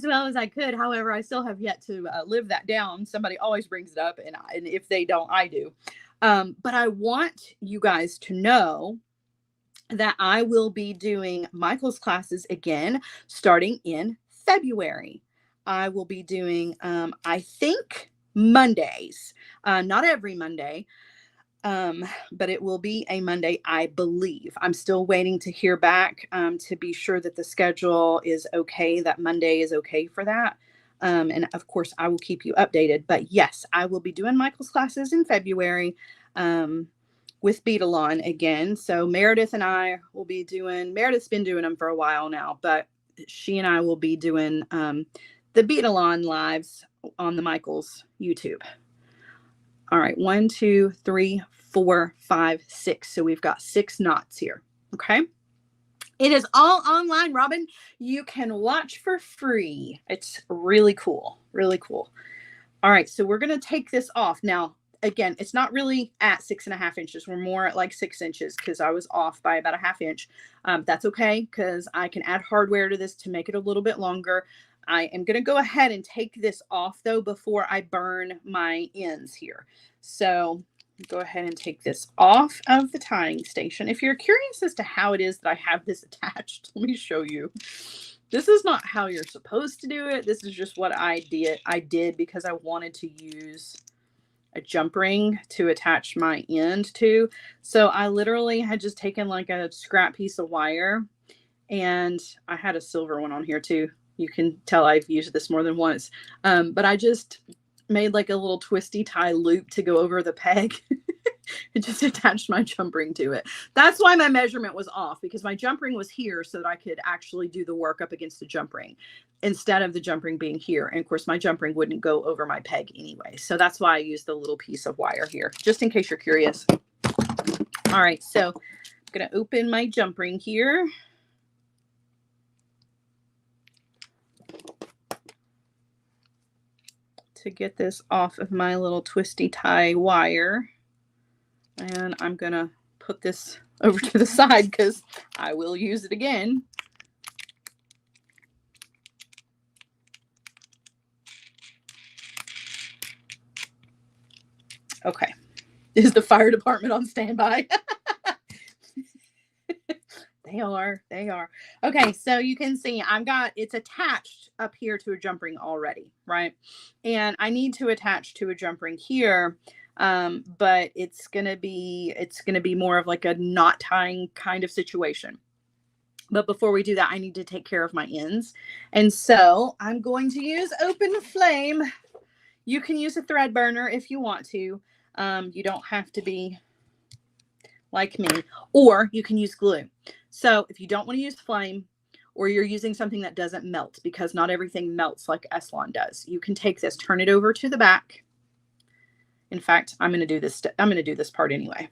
well as I could. However, I still have yet to live that down. Somebody always brings it up, and if they don't, I do. But I want you guys to know that I will be doing Michael's classes again starting in February. I will be doing, I think, Mondays. Not every Monday, but it will be a Monday, I believe. I'm still waiting to hear back to be sure that the schedule is okay, that Monday is okay for that. And of course, I will keep you updated. But yes, I will be doing Michael's classes in February with Beadalon again. So Meredith and I will be doing, Meredith's been doing them for a while now, but she and I will be doing the Beadalon lives on the Michael's YouTube. All right, 1, 2, 3, 4, 5, 6. So we've got 6 knots here. Okay. It is all online, Robin. You can watch for free. It's really cool. Really cool. All right. So we're going to take this off. Now, again, it's not really at 6.5 inches. We're more at like 6 inches because I was off by about a ½ inch. That's okay, because I can add hardware to this to make it a little bit longer. I am going to go ahead and take this off though before I burn my ends here. So go ahead and take this off of the tying station. If you're curious as to how it is that I have this attached, let me show you. This is not how you're supposed to do it. This is just what I did because I wanted to use a jump ring to attach my end to. So I literally had just taken like a scrap piece of wire, and I had a silver one on here too. You can tell I've used this more than once. But I just made like a little twisty tie loop to go over the peg and just attached my jump ring to it. That's why my measurement was off, because my jump ring was here so that I could actually do the work up against the jump ring instead of the jump ring being here. And of course my jump ring wouldn't go over my peg anyway. So that's why I used the little piece of wire here, just in case you're curious. All right, so I'm going to open my jump ring here. To get this off of my little twisty tie wire. And I'm going to put this over to the side because I will use it again. Okay. Is the fire department on standby? They are. Okay, so you can see it's attached up here to a jump ring already, right? And I need to attach to a jump ring here, but it's gonna be more of like a knot tying kind of situation. But before we do that, I need to take care of my ends. And so I'm going to use open flame. You can use a thread burner if you want to. You don't have to be like me, or you can use glue. So if you don't want to use flame, or you're using something that doesn't melt, because not everything melts like Eslon does, you can take this, turn it over to the back. In fact, I'm going to do this part anyway.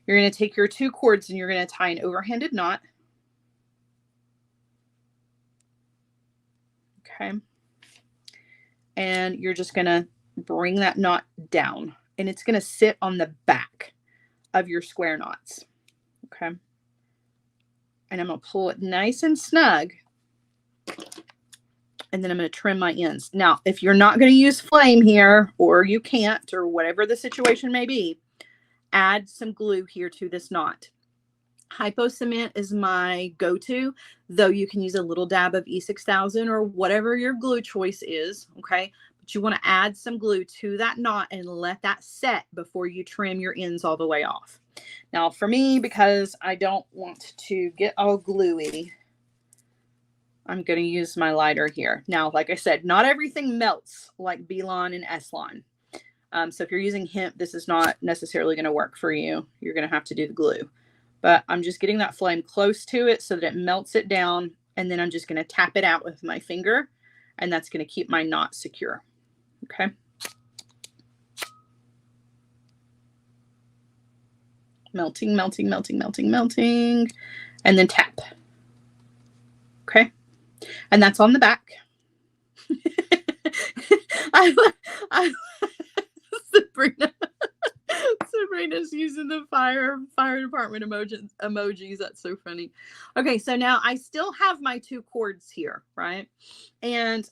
You're going to take your 2 cords and you're going to tie an overhanded knot. Okay. And you're just going to bring that knot down, and it's going to sit on the back of your square knots. Okay. And I'm going to pull it nice and snug And then I'm going to trim my ends. Now, if you're not going to use flame here, or you can't, or whatever the situation may be, add some glue here to this knot. Hypo cement is my go-to, though you can use a little dab of E6000 or whatever your glue choice is, okay? But you want to add some glue to that knot and let that set before you trim your ends all the way off. Now, for me, because I don't want to get all gluey, I'm going to use my lighter here. Now, like I said, not everything melts like B-Lon and S-Lon. So if you're using hemp, this is not necessarily going to work for you. You're going to have to do the glue. But I'm just getting that flame close to it so that it melts it down. And then I'm just going to tap it out with my finger. And that's going to keep my knot secure. Okay. Melting, melting, melting, melting, melting. And then tap. Okay. And that's on the back. Sabrina's using the fire department emojis. That's so funny. Okay, so now I still have my 2 cords here, right? And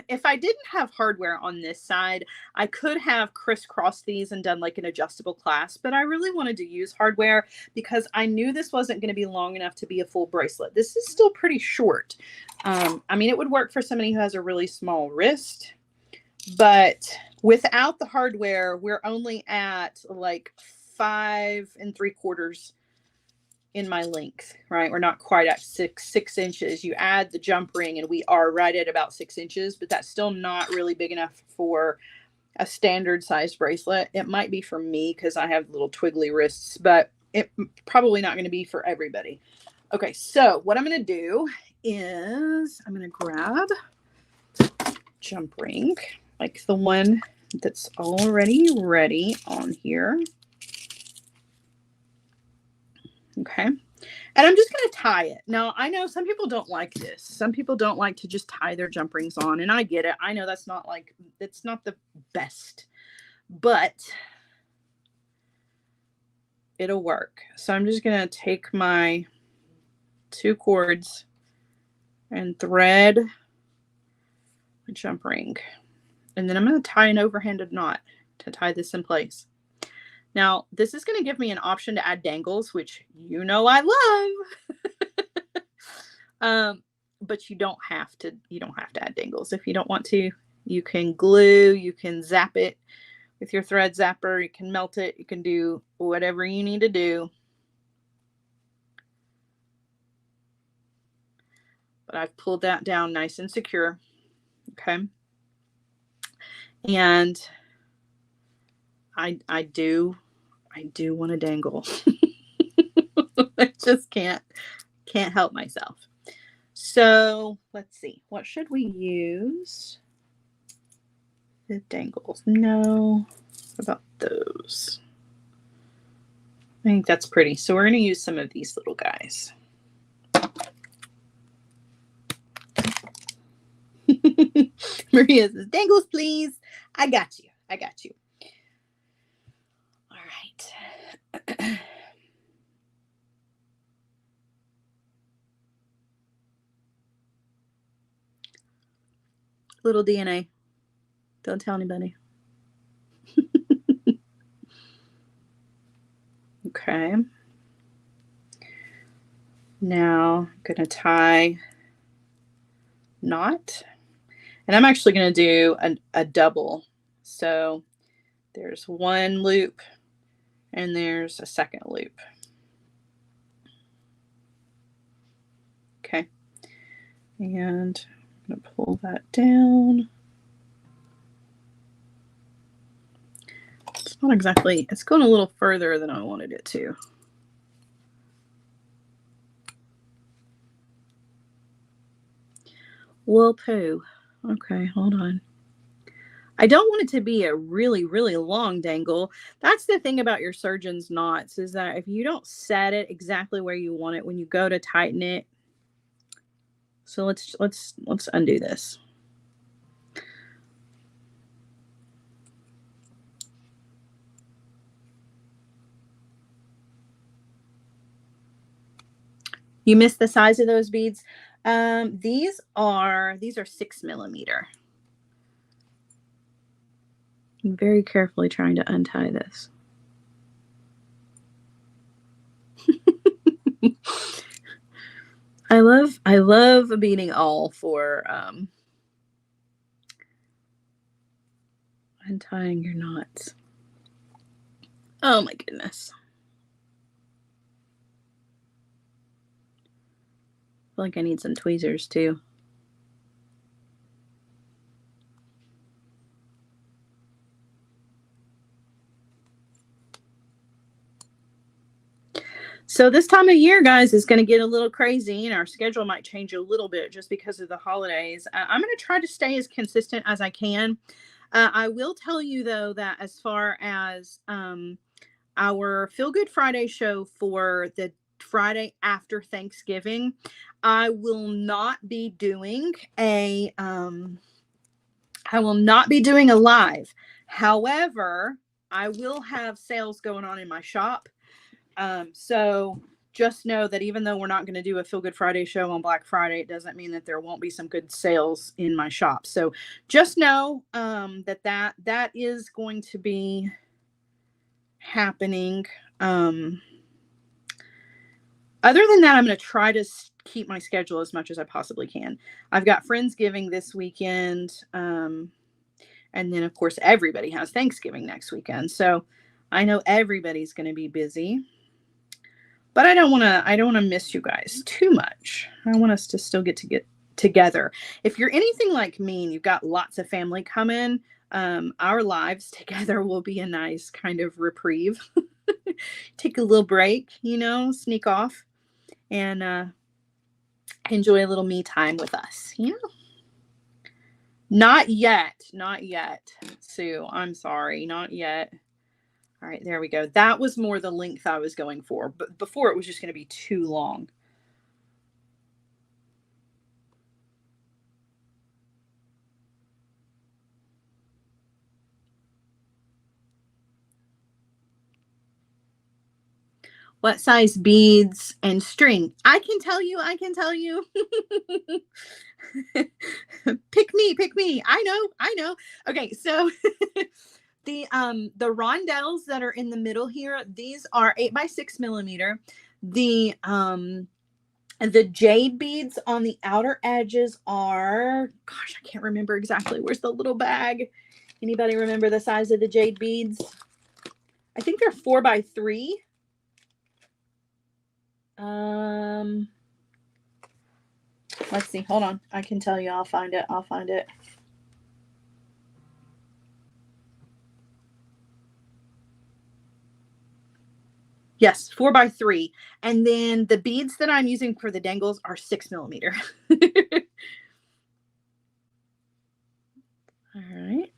if I didn't have hardware on this side, I could have crisscrossed these and done like an adjustable clasp, but I really wanted to use hardware because I knew this wasn't going to be long enough to be a full bracelet. This is still pretty short. I mean, it would work for somebody who has a really small wrist, but without the hardware, we're only at like 5 3/4 in my length, right? We're not quite at six inches. You add the jump ring and we are right at about 6 inches, but that's still not really big enough for a standard size bracelet. It might be for me because I have little twiggly wrists, but it's probably not going to be for everybody. Okay, so what I'm going to do is I'm going to grab jump ring, like the one that's already ready on here. Okay. And I'm just going to tie it. Now, I know some people don't like this. Some people don't like to just tie their jump rings on, and I get it. I know that's not like, it's not the best, but it'll work. So I'm just going to take my 2 cords and thread a jump ring. And then I'm going to tie an overhanded knot to tie this in place. Now, this is going to give me an option to add dangles, which you know I love. But you don't have to add dangles if you don't want to. You can glue, you can zap it with your thread zapper, you can melt it, you can do whatever you need to do. But I've pulled that down nice and secure. Okay. And I do want to dangle. I just can't help myself. So let's see. What should we use? The dangles. No. What about those? I think that's pretty. So we're going to use some of these little guys. Maria says, dangles, please. I got you. I got you. All right. Little DNA. Don't tell anybody. Okay. Now I'm going to tie knot. And I'm actually going to do a double. So there's 1 loop and there's a 2nd loop. Okay. And I'm going to pull that down. It's not exactly, it's going a little further than I wanted it to. Well, poo. Okay, hold on. I don't want it to be a really, really long dangle. That's the thing about your surgeon's knots, is that if you don't set it exactly where you want it when you go to tighten it. So let's undo this. You missed the size of those beads. These are 6mm. I'm very carefully trying to untie this. I love beading all for untying your knots. Oh my goodness. I feel like I need some tweezers too. So this time of year, guys, is going to get a little crazy, and our schedule might change a little bit just because of the holidays. I'm going to try to stay as consistent as I can. I will tell you, though, that as far as our Feel Good Friday show for the Friday after Thanksgiving, I will not be doing a live. However, I will have sales going on in my shop. So just know that even though we're not going to do a Feel Good Friday show on Black Friday, it doesn't mean that there won't be some good sales in my shop. So just know that is going to be happening. Other than that, I'm going to try to keep my schedule as much as I possibly can. I've got Friendsgiving this weekend. And then, of course, everybody has Thanksgiving next weekend. So I know everybody's going to be busy. But I don't want to miss you guys too much. I want us to still get together. If you're anything like me and you've got lots of family coming, our lives together will be a nice kind of reprieve. Take a little break, sneak off and enjoy a little me time with us, Not yet, Sue. I'm sorry, not yet. All right, there we go. That was more the length I was going for, but before it was just going to be too long. What size beads and string? I can tell you. Pick me. I know. Okay, so the rondelles that are in the middle here, these are 8x6mm. The jade beads on the outer edges are, gosh, I can't remember exactly. Where's the little bag? Anybody remember the size of the jade beads? I think they're 4x3. Let's see. Hold on. I can tell you. I'll find it. Yes, 4x3. And then the beads that I'm using for the dangles are 6mm. All right.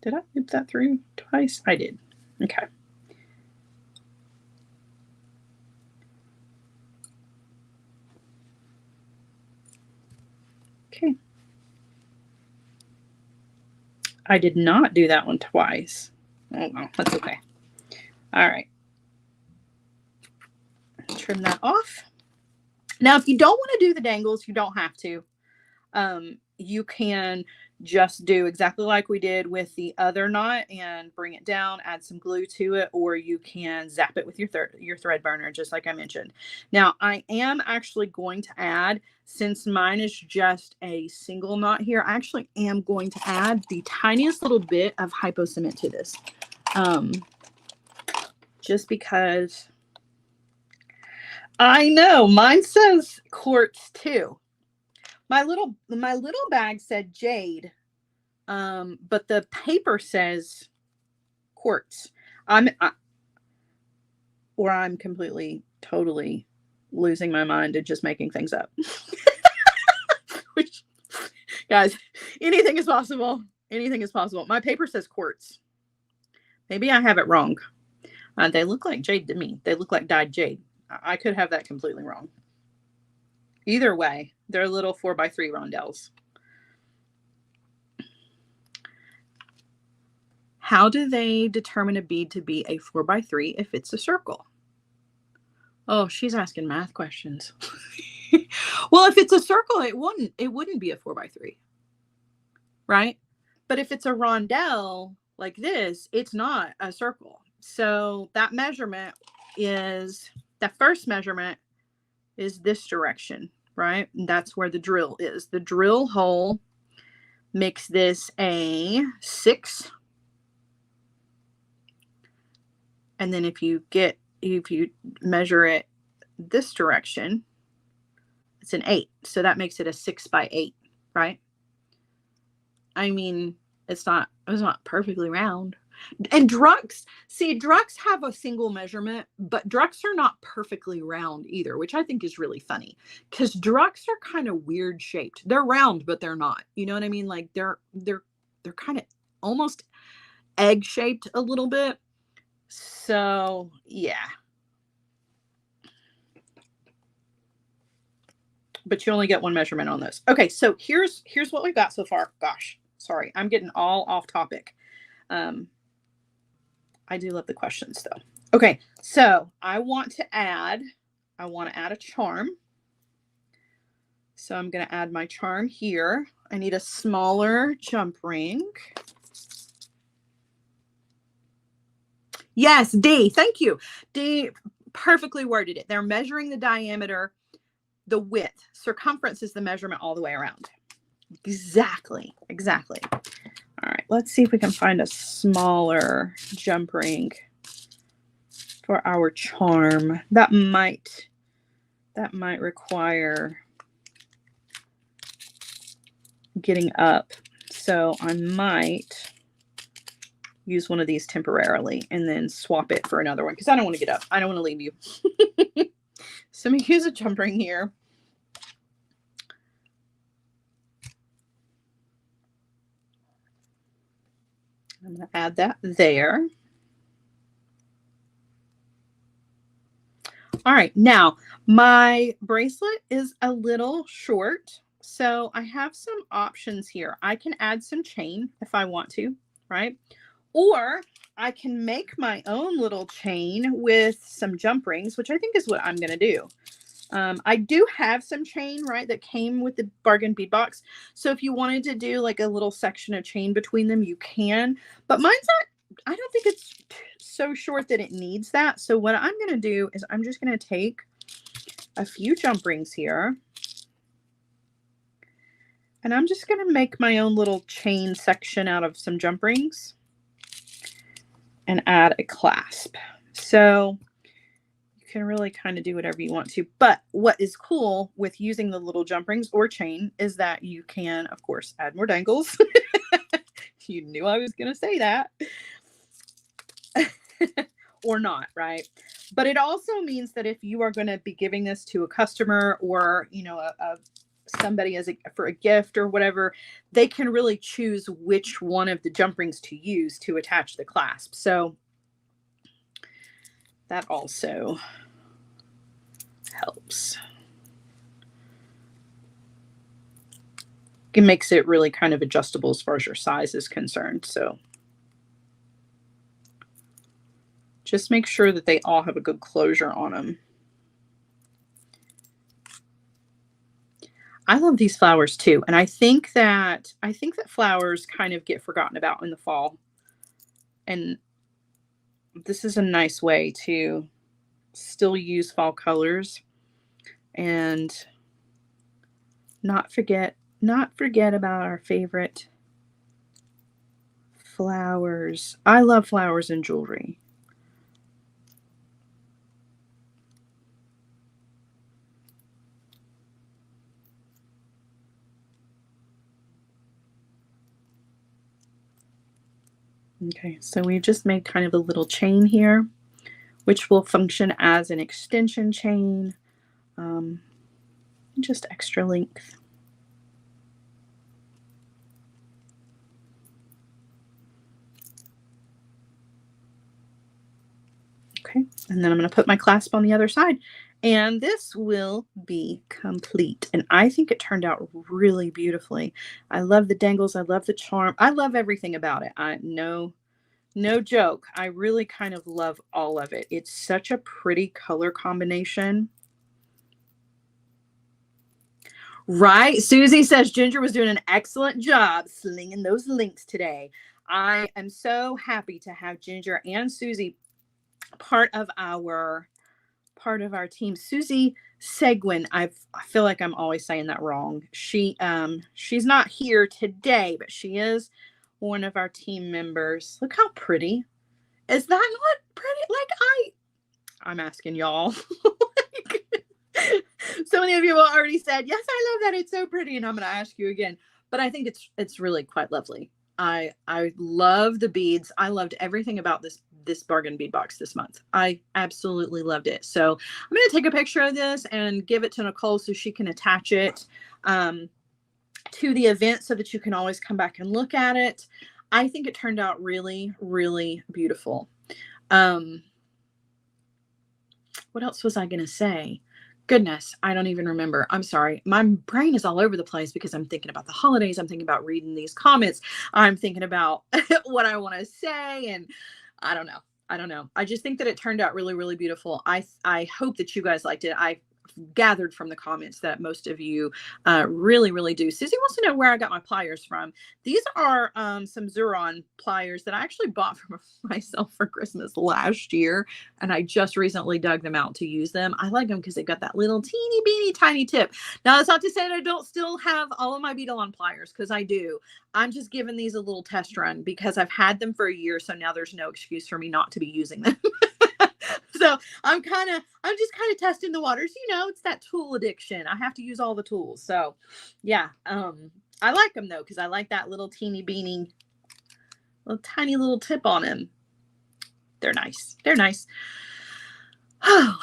Did I loop that through twice? I did. Okay. Okay. I did not do that one twice. Oh, well, that's okay. All right. Trim that off. Now, if you don't want to do the dangles, you don't have to. You can just do exactly like we did with the other knot and bring it down, add some glue to it, or you can zap it with your thread burner, just like I mentioned. Now, I am actually going to add, since mine is just a single knot here, I actually am going to add the tiniest little bit of hypo cement to this. Just because I know mine says quartz too. My little bag said jade, but the paper says quartz. I'm completely, totally losing my mind and just making things up. Which, guys, anything is possible. Anything is possible. My paper says quartz. Maybe I have it wrong. They look like jade to me. They look like dyed jade. I could have that completely wrong. Either way, they're little 4x3 rondelles. How do they determine a bead to be a 4x3 if it's a circle? Oh, she's asking math questions. Well, if it's a circle, it wouldn't be a 4x3, right? But if it's a rondelle like this, it's not a circle. So that measurement is, the first measurement is this direction, right? And that's where the drill is. The drill hole makes this a 6. And then if you measure it this direction, it's an 8. So that makes it a 6x8, right? I mean, it's not perfectly round. And drucks have a single measurement, but drucks are not perfectly round either, which I think is really funny because drucks are kind of weird shaped. They're round, but they're not. You know what I mean? Like they're kind of almost egg shaped a little bit. So yeah. But you only get one measurement on this. Okay, so here's what we've got so far. Gosh, sorry, I'm getting all off topic. I do love the questions though. Okay, so I want to add a charm. So I'm going to add my charm here. I need a smaller jump ring. Yes, D, thank you. D perfectly worded it. They're measuring the diameter, the width. Circumference is the measurement all the way around. Exactly. All right, let's see if we can find a smaller jump ring for our charm. That might require getting up. So I might use one of these temporarily and then swap it for another one because I don't want to get up. I don't want to leave you. So I'm going to use a jump ring here. I'm going to add that there. All right, now my bracelet is a little short, so I have some options here. I can add some chain if I want to, right? Or I can make my own little chain with some jump rings, which I think is what I'm going to do. I do have some chain, right, that came with the bargain bead box. So if you wanted to do like a little section of chain between them, you can. But mine's not, I don't think it's so short that it needs that. So what I'm going to do is I'm just going to take a few jump rings here. And I'm just going to make my own little chain section out of some jump rings and add a clasp. So you can really kind of do whatever you want to. But what is cool with using the little jump rings or chain is that you can, of course, add more dangles. You knew I was going to say that. Or not, right? But it also means that if you are going to be giving this to a customer or, you know, somebody for a gift or whatever, they can really choose which one of the jump rings to use to attach the clasp. So that also helps. It makes it really kind of adjustable as far as your size is concerned. So just make sure that they all have a good closure on them. I love these flowers too. And I think that flowers kind of get forgotten about in the fall. And this is a nice way to still use fall colors and not forget about our favorite flowers. I love flowers in jewelry. Okay, so we just made kind of a little chain here, which will function as an extension chain, just extra length. Okay, and then I'm going to put my clasp on the other side, and this will be complete. And I think it turned out really beautifully. I love the dangles. I love the charm. I love everything about it. No joke. I really kind of love all of it. It's such a pretty color combination. Right. Susie says Ginger was doing an excellent job slinging those links today. I am so happy to have Ginger and Susie part of our team. Susie Seguin, I feel like I'm always saying that wrong. She's not here today, but she is one of our team members. Look how pretty. Is that not pretty? Like I'm asking y'all. So many of you have already said, yes, I love that. It's so pretty. And I'm going to ask you again, but I think it's really quite lovely. I love the beads. I loved everything about this bargain bead box this month. I absolutely loved it. So I'm going to take a picture of this and give it to Nicole so she can attach it to the event so that you can always come back and look at it. I think it turned out really, really beautiful. What else was I going to say? Goodness, I don't even remember. I'm sorry. My brain is all over the place because I'm thinking about the holidays. I'm thinking about reading these comments. I'm thinking about what I want to say. And I don't know. I just think that it turned out really, really beautiful. I hope that you guys liked it. I gathered from the comments that most of you really, really do. Susie wants to know where I got my pliers from. These are some Xuron pliers that I actually bought for myself for Christmas last year, and I just recently dug them out to use them. I like them because they've got that little teeny beany tiny tip. Now, that's not to say that I don't still have all of my bead-along pliers, because I do. I'm just giving these a little test run because I've had them for a year, so now there's no excuse for me not to be using them. So I'm just kind of testing the waters. You know, it's that tool addiction. I have to use all the tools. So yeah, I like them though, because I like that little teeny beany, little tiny little tip on them. They're nice. They're nice. Oh,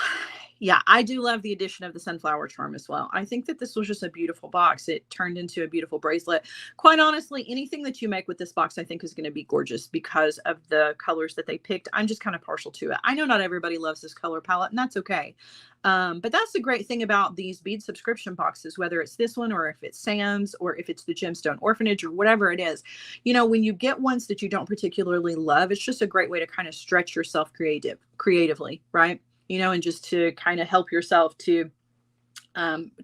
yeah, I do love the addition of the sunflower charm as well. I think that this was just a beautiful box. It turned into a beautiful bracelet. Quite honestly, anything that you make with this box, I think is going to be gorgeous because of the colors that they picked. I'm just kind of partial to it. I know not everybody loves this color palette, and that's okay. But that's the great thing about these bead subscription boxes, whether it's this one or if it's Sam's or if it's the Gemstone Orphanage or whatever it is. You know, when you get ones that you don't particularly love, it's just a great way to kind of stretch yourself creatively, right? You know, and just to kind of help yourself to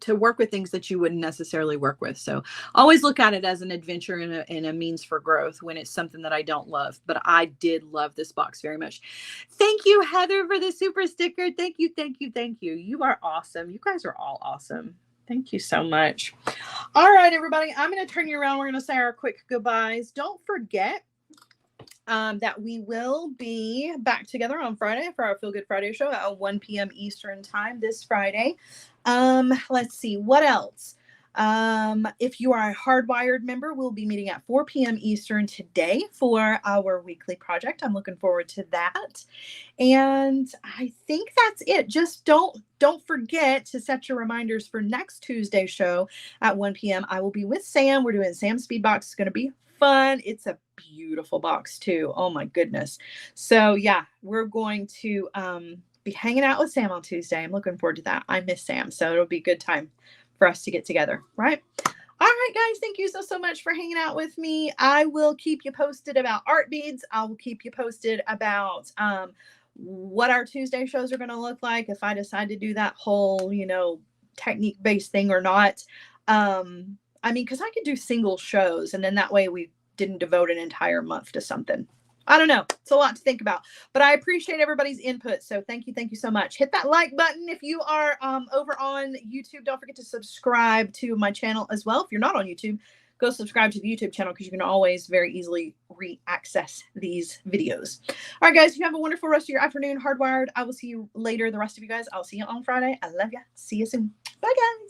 work with things that you wouldn't necessarily work with. So always look at it as an adventure and a means for growth when it's something that I don't love. But I did love this box very much. Thank you, Heather, for the super sticker. Thank you, thank you, thank you. You are awesome. You guys are all awesome. Thank you so much. All right, everybody, I'm going to turn you around. We're going to say our quick goodbyes. Don't forget that we will be back together on Friday for our Feel Good Friday show at 1 p.m. Eastern time this Friday. Let's see, what else? If you are a Hardwired member, we'll be meeting at 4 p.m. Eastern today for our weekly project. I'm looking forward to that. And I think that's it. Just don't forget to set your reminders for next Tuesday's show at 1 p.m. I will be with Sam. We're doing Sam's Speed Box. It's going to be fun. It's a beautiful box too. Oh my goodness. So yeah, we're going to be hanging out with Sam on Tuesday. I'm looking forward to that. I miss Sam, so it'll be a good time for us to get together, right? All right, guys, thank you so much for hanging out with me. I will keep you posted about art beads. I will keep you posted about what our Tuesday shows are going to look like, if I decide to do that whole, you know, technique-based thing or not. I mean, because I could do single shows, and then that way we didn't devote an entire month to something. I don't know. It's a lot to think about, but I appreciate everybody's input. So thank you so much. Hit that like button if you are over on YouTube. Don't forget to subscribe to my channel as well. If you're not on YouTube, go subscribe to the YouTube channel because you can always very easily re-access these videos. All right, guys, you have a wonderful rest of your afternoon, Hardwired. I will see you later. The rest of you guys, I'll see you on Friday. I love you. See you soon. Bye, guys.